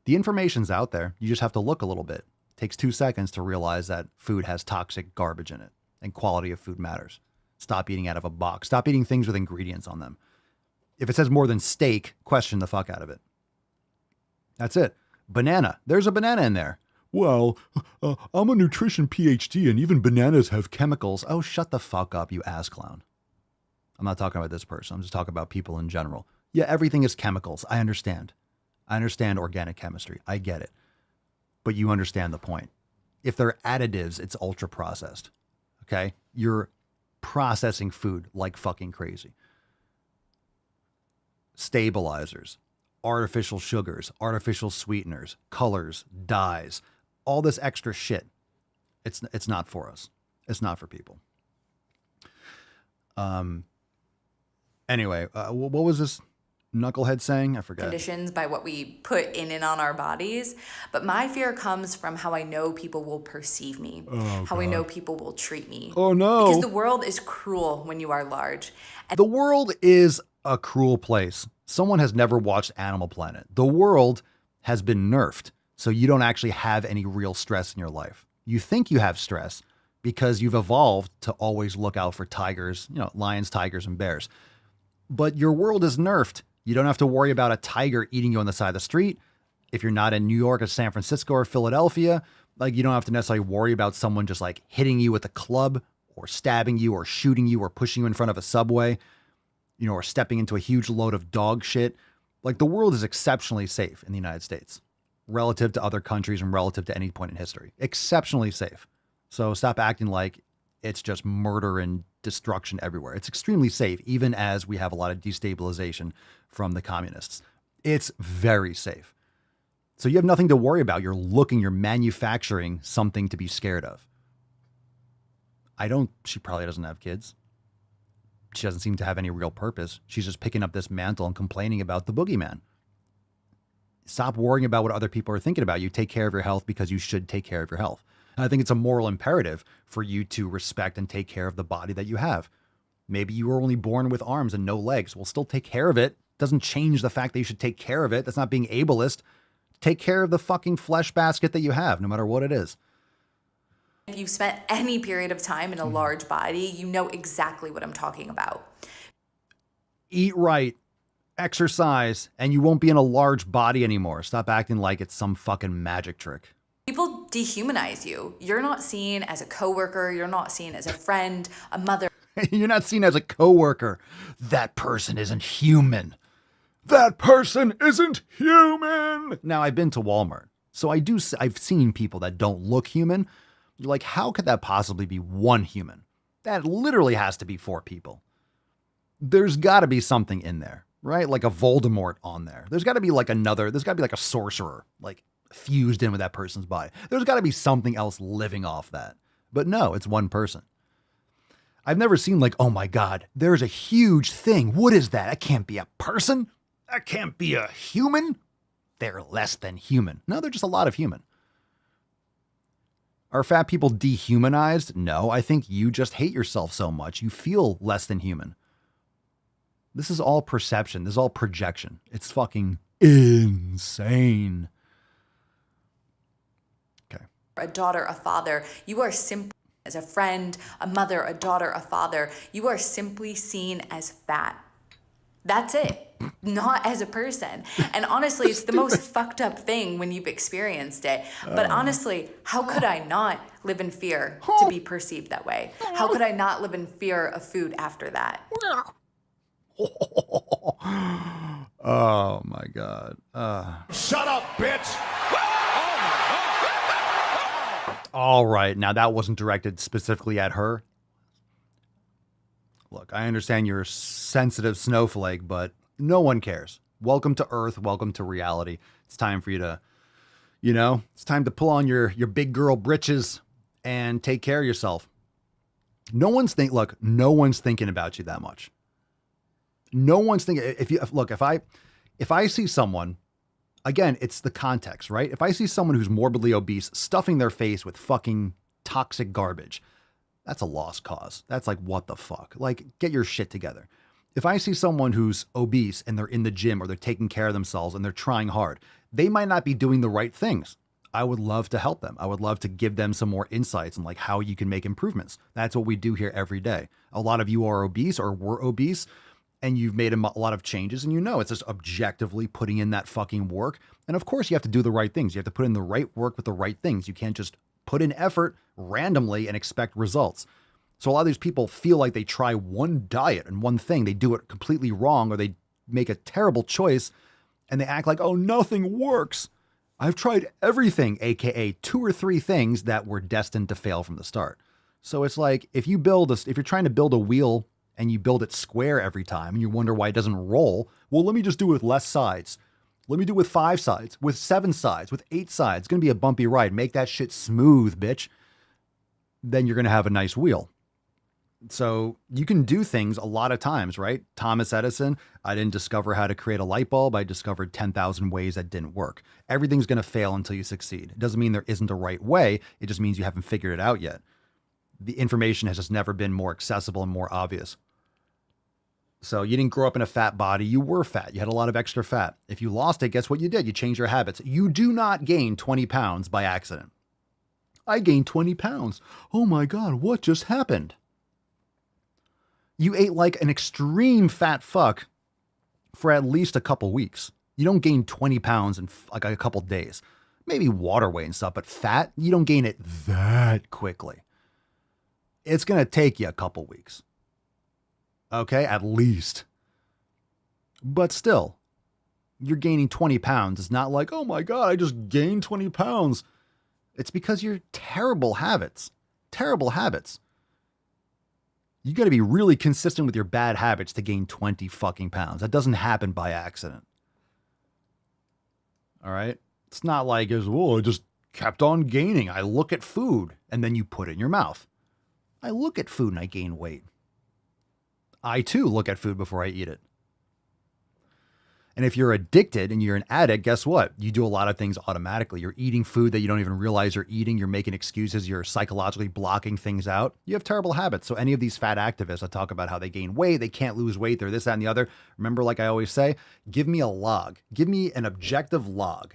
The information's out there. You just have to look a little bit. It takes 2 seconds to realize that food has toxic garbage in it and quality of food matters. Stop eating out of a box. Stop eating things with ingredients on them. If it says more than steak, question the fuck out of it. That's it. Banana. There's a banana in there. Well, I'm a nutrition PhD and even bananas have chemicals. Oh, shut the fuck up, you ass clown. I'm not talking about this person. I'm just talking about people in general. Yeah, everything is chemicals. I understand. I understand organic chemistry. I get it. But you understand the point. If they're additives, it's ultra processed. Okay? You're processing food like fucking crazy. Stabilizers, artificial sugars, artificial sweeteners, colors, dyes, all this extra shit. It's not for us. It's not for people. Anyway, what was this knucklehead saying? I forgot. Conditions by what we put in and on our bodies. But my fear comes from how I know people will perceive me, how I know people will treat me. Oh, no. Because the world is cruel when you are large. The world is a cruel place. Someone has never watched Animal Planet. The world has been nerfed, so you don't actually have any real stress in your life. You think you have stress because you've evolved to always look out for tigers, lions, tigers, and bears. But your world is nerfed. You don't have to worry about a tiger eating you on the side of the street. If you're not in New York or San Francisco or Philadelphia, you don't have to necessarily worry about someone just hitting you with a club or stabbing you or shooting you or pushing you in front of a subway, or stepping into a huge load of dog shit. The world is exceptionally safe in the United States relative to other countries and relative to any point in history. Exceptionally safe. So stop acting like it's just murder and destruction everywhere. It's extremely safe, even as we have a lot of destabilization from the communists. It's very safe. So you have nothing to worry about. You're manufacturing something to be scared of. She probably doesn't have kids. She doesn't seem to have any real purpose. She's just picking up this mantle and complaining about the boogeyman. Stop worrying about what other people are thinking about you. Take care of your health because you should take care of your health. And I think it's a moral imperative for you to respect and take care of the body that you have. Maybe you were only born with arms and no legs. Well, still take care of it. Doesn't change the fact that you should take care of it. That's not being ableist. Take care of the fucking flesh basket that you have, no matter what it is. If you've spent any period of time in a large body, you know exactly what I'm talking about. Eat right, exercise, and you won't be in a large body anymore. Stop acting like it's some fucking magic trick. People dehumanize you. You're not seen as a coworker. You're not seen as a friend, a mother. You're not seen as a coworker. That person isn't human. That person isn't human. Now, I've been to Walmart, so I've seen people that don't look human. You're like, how could that possibly be one human? That literally has to be 4 people. There's got to be something in there, right? Like a Voldemort on there. There's got to be there's got to be a sorcerer, fused in with that person's body. There's got to be something else living off that. But no, it's one person. I've never seen oh my God, there's a huge thing. What is that? That can't be a person. That can't be a human. They're less than human. No, they're just a lot of human. Are fat people dehumanized? No, I think you just hate yourself so much. You feel less than human. This is all perception. This is all projection. It's fucking insane. Okay. A daughter, a father. You are simply, as a friend, a mother, a daughter, a father, you are simply seen as fat. That's it. Not as a person. And honestly, it's the most fucked up thing when you've experienced it. But honestly, how could I not live in fear to be perceived that way? How could I not live in fear of food after that? Oh my God. Shut up, bitch! All right. Now that wasn't directed specifically at her. Look, I understand you're a sensitive snowflake, but no one cares. Welcome to Earth. Welcome to reality. It's time for you to, it's time to pull on your big girl britches and take care of yourself. No one's thinking about you that much. No one's thinking. If I see someone, again, it's the context, right? If I see someone who's morbidly obese stuffing their face with fucking toxic garbage, that's a lost cause. That's what the fuck? Get your shit together. If I see someone who's obese and they're in the gym or they're taking care of themselves and they're trying hard, they might not be doing the right things. I would love to help them. I would love to give them some more insights on like how you can make improvements. That's what we do here every day. A lot of you are obese or were obese, and you've made a lot of changes, and you know it's just objectively putting in that fucking work. And of course, you have to do the right things. You have to put in the right work with the right things. You can't just put in effort randomly and expect results. So a lot of these people feel like they try one diet and one thing, they do it completely wrong, or they make a terrible choice, and they act like, oh, nothing works. I've tried everything, aka 2 or 3 things that were destined to fail from the start. So it's like if you're trying to build a wheel and you build it square every time and you wonder why it doesn't roll, well, let me just do it with less sides. Let me do it with 5 sides, with 7 sides, with 8 sides. It's going to be a bumpy ride. Make that shit smooth, bitch. Then you're going to have a nice wheel. So you can do things a lot of times, right? Thomas Edison, I didn't discover how to create a light bulb. I discovered 10,000 ways that didn't work. Everything's going to fail until you succeed. It doesn't mean there isn't a right way. It just means you haven't figured it out yet. The information has just never been more accessible and more obvious. So you didn't grow up in a fat body. You were fat. You had a lot of extra fat. If you lost it, guess what you did? You changed your habits. You do not gain 20 pounds by accident. I gained 20 pounds. Oh my God, what just happened? You ate like an extreme fat fuck for at least a couple weeks. You don't gain 20 pounds in like a couple days. Maybe water weight and stuff, but fat, you don't gain it that quickly. It's going to take you a couple weeks. Okay, at least. But still, you're gaining 20 pounds. It's not like, oh my God, I just gained 20 pounds. It's because you're terrible habits. Terrible habits. You got to be really consistent with your bad habits to gain 20 fucking pounds. That doesn't happen by accident. All right? It's not like, I just kept on gaining. I look at food and then you put it in your mouth. I look at food and I gain weight. I too look at food before I eat it. And if you're addicted and you're an addict, guess what? You do a lot of things automatically. You're eating food that you don't even realize you're eating. You're making excuses. You're psychologically blocking things out. You have terrible habits. So any of these fat activists that talk about how they gain weight, they can't lose weight, they're this, that, and the other. Remember, like I always say, give me a log. Give me an objective log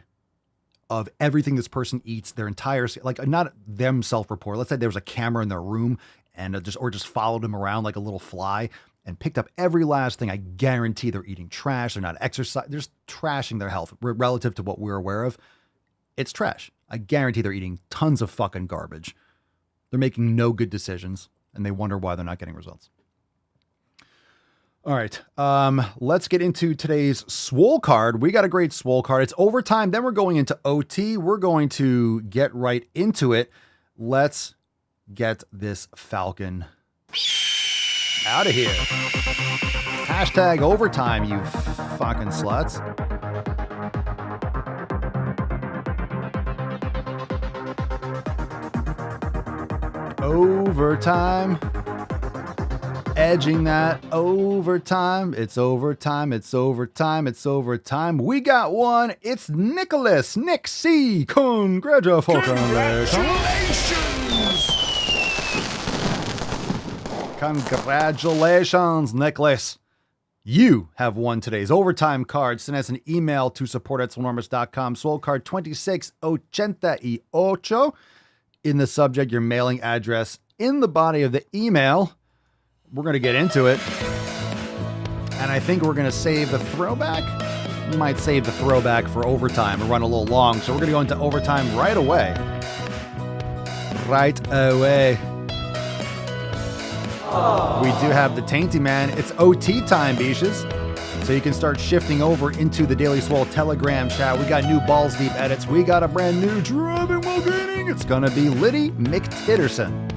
of everything this person eats, their entire, like not them self-report. Let's say there was a camera in their room and just followed them around like a little fly and picked up every last thing. I guarantee they're eating trash. They're not exercising. They're just trashing their health relative to what we're aware of. It's trash. I guarantee they're eating tons of fucking garbage. They're making no good decisions and they wonder why they're not getting results. All right. Let's get into today's Swole card. We got a great Swole card. It's overtime. Then we're going into OT. We're going to get right into it. Let's get this Falcon out of here. Hashtag overtime, you fucking sluts. Overtime. Edging that overtime. It's overtime. It's overtime. It's overtime. We got one. It's Nicholas. Nick C. Congratulations. Congratulations, Nicholas. You have won today's overtime card. Send us an email to support@swolenormous.com. Swole card 2688 in the subject, your mailing address in the body of the email. We're going to get into it. And I think we're going to save the throwback. We might save the throwback for overtime. We'll run a little long, so we're going to go into overtime right away. Right away. We do have the Tainty Man. It's OT time, Beaches. So you can start shifting over into the Daily Swole Telegram chat. We got new Balls Deep edits. We got a brand new Driving While Gaining. It's going to be Liddy McTitterson.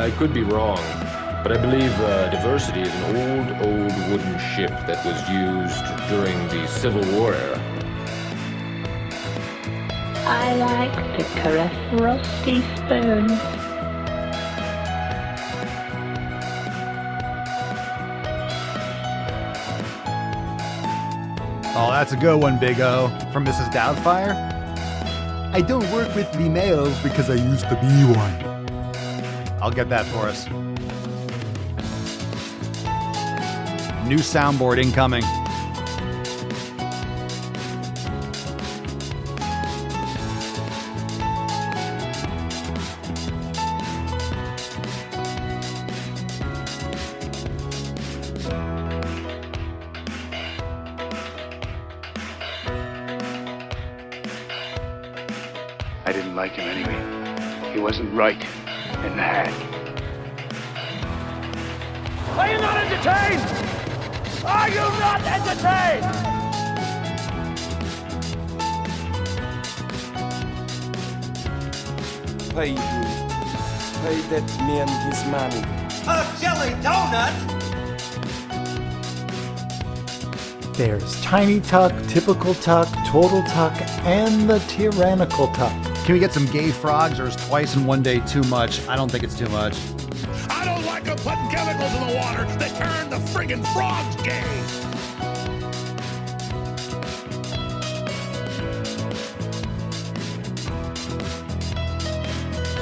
I could be wrong, but I believe diversity is an old wooden ship that was used during the Civil War era. I like to caress rusty spoons. Oh, that's a good one, Big O. From Mrs. Doubtfire. I don't work with the males because I used to be one. I'll get that for us. New soundboard incoming. I didn't like him anyway. He wasn't right in the head. Are you not entertained? Are you not entertained? Pay him. Pay that man his money. A jelly donut? There's Tiny Tuck, Typical Tuck, Total Tuck, and the Tyrannical Tuck. Can we get some gay frogs, or is twice in one day too much? I don't think it's too much. I don't like them putting chemicals in the water that turn the friggin' frogs gay.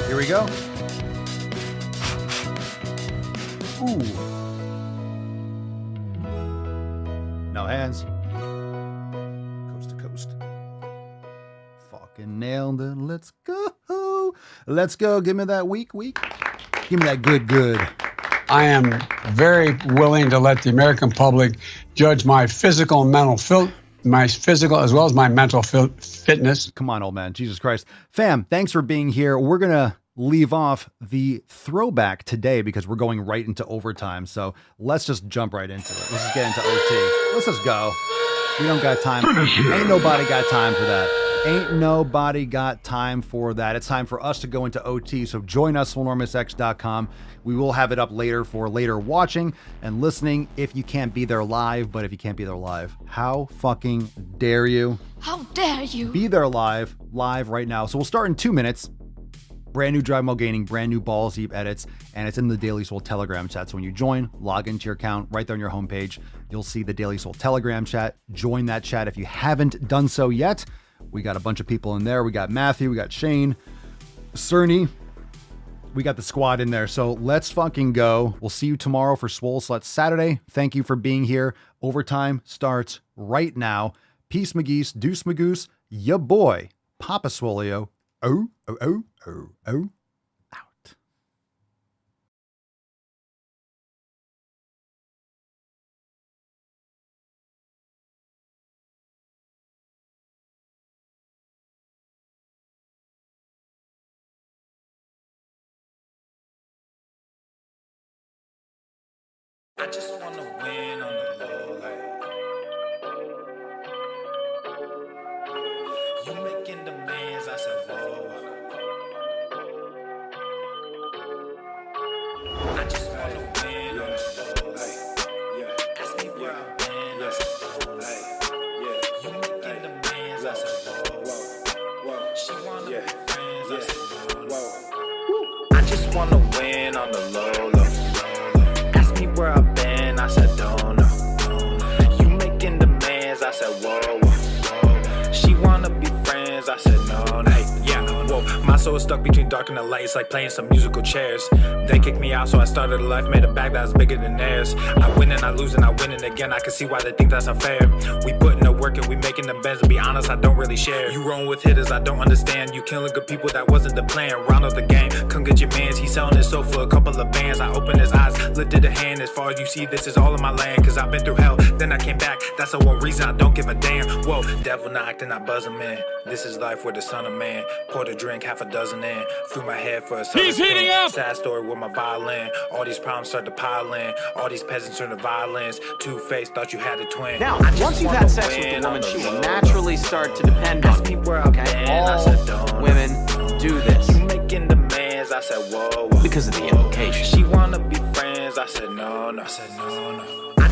Here we go. Ooh. No hands. Coast to coast. Fucking nailed it. Let's go. Let's go. Give me that weak. Give me that good. I am very willing to let the American public judge my physical and mental my physical as well as my mental fitness. Come on, old man. Jesus Christ. Fam, thanks for being here. We're going to leave off the throwback today because we're going right into overtime. So let's just jump right into it. Let's just get into OT. Let's just go. We don't got time. Ain't nobody got time for that. Ain't nobody got time for that. It's time for us to go into OT. So join us, swolenormousx.com. We will have it up later for later watching and listening if you can't be there live. But if you can't be there live, how fucking dare you? How dare you? Be there live right now. So we'll start in 2 minutes. Brand new Drive While Gaining, brand new Balls Deep edits, and it's in the Daily Swole Telegram chat. So when you join, log into your account right there on your homepage. You'll see the Daily Swole Telegram chat. Join that chat if you haven't done so yet. We got a bunch of people in there. We got Matthew, we got Shane, Cerny. We got the squad in there. So let's fucking go. We'll see you tomorrow for Swole Slut Saturday. Thank you for being here. Overtime starts right now. Peace, McGeese, Deuce, Magoose, ya boy, Papa Swolio. Oh. Out. I just wanna win on the low, like you making demands, I said whoa. I just wanna win on the low, like ask me where I've been, I said whoa. You making demands, I said whoa. She wanna be friends, I said whoa. I just wanna win on the low. Where I've been, I said don't know. You making demands, I said whoa. She wanna be friends, I said no. Hey, yeah, whoa. My soul is stuck between dark and the light. It's like playing some musical chairs. They kicked me out, so I started a life, made a bag that was bigger than theirs. I win and I lose and I win and again. I can see why they think that's unfair. We putting the work and we making them bends. To be honest, I don't really share. You rolling with hitters, I don't understand. You killing good people, that wasn't the plan. Round of the game, come get your mans. He selling his soul for a couple of bands. I opened his eyes, lifted a hand. As far as you see, this is all in my land. Cause I've been through hell, then I came back. That's the one reason I don't give a damn. Whoa, devil knocked and I buzz him in. This is life with the son of man. Poured a drink, half a dozen in. Threw my head for a second. He's heating up! Sad story with my violin. All these problems start to pile in. All these peasants turn to violence. Two-faced, thought you had a twin. Now, once you've had sex with a woman, she will naturally start to depend on you. Okay? All women do this. You making demands, I said whoa. because of the implication. She wanna be friends, I said no, no. I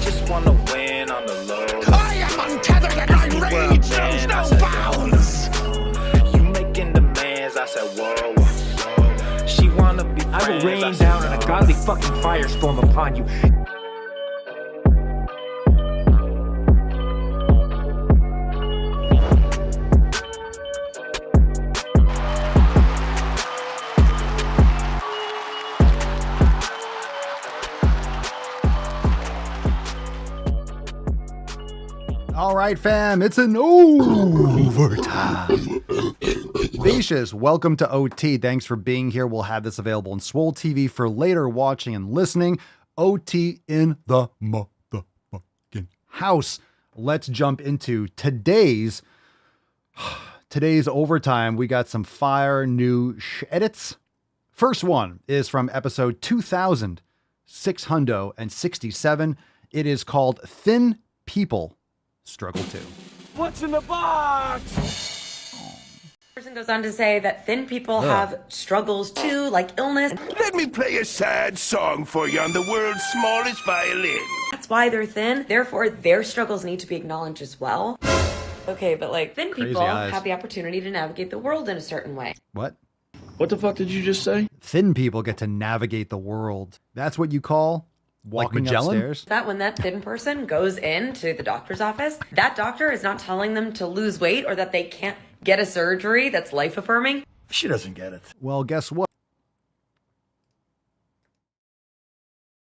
just wanna win on the low. I am untethered and my rage knows no bounds. You making demands, I said whoa, whoa. She wanna be friends, I will rain said down no. in a godly fucking firestorm upon you. All right, fam, it's an overtime. Vicious, welcome to OT. Thanks for being here. We'll have this available on Swole TV for later watching and listening. OT in the motherfucking house. Let's jump into today's overtime. We got some fire new edits. First one is from episode 2667. It is called Thin People Struggle Too. What's in the box? Person goes on to say that thin people have struggles too, like illness. Let me play a sad song for you on the world's smallest violin. That's why they're thin. Therefore, their struggles need to be acknowledged as well. Okay, but like thin Crazy people eyes. have the opportunity to navigate the world in a certain way. What? What the fuck did you just say? Thin people get to navigate the world. That's what you call walking upstairs? That when that thin person goes into the doctor's office, that doctor is not telling them to lose weight or that they can't get a surgery that's life affirming. She doesn't get it. Well, guess what?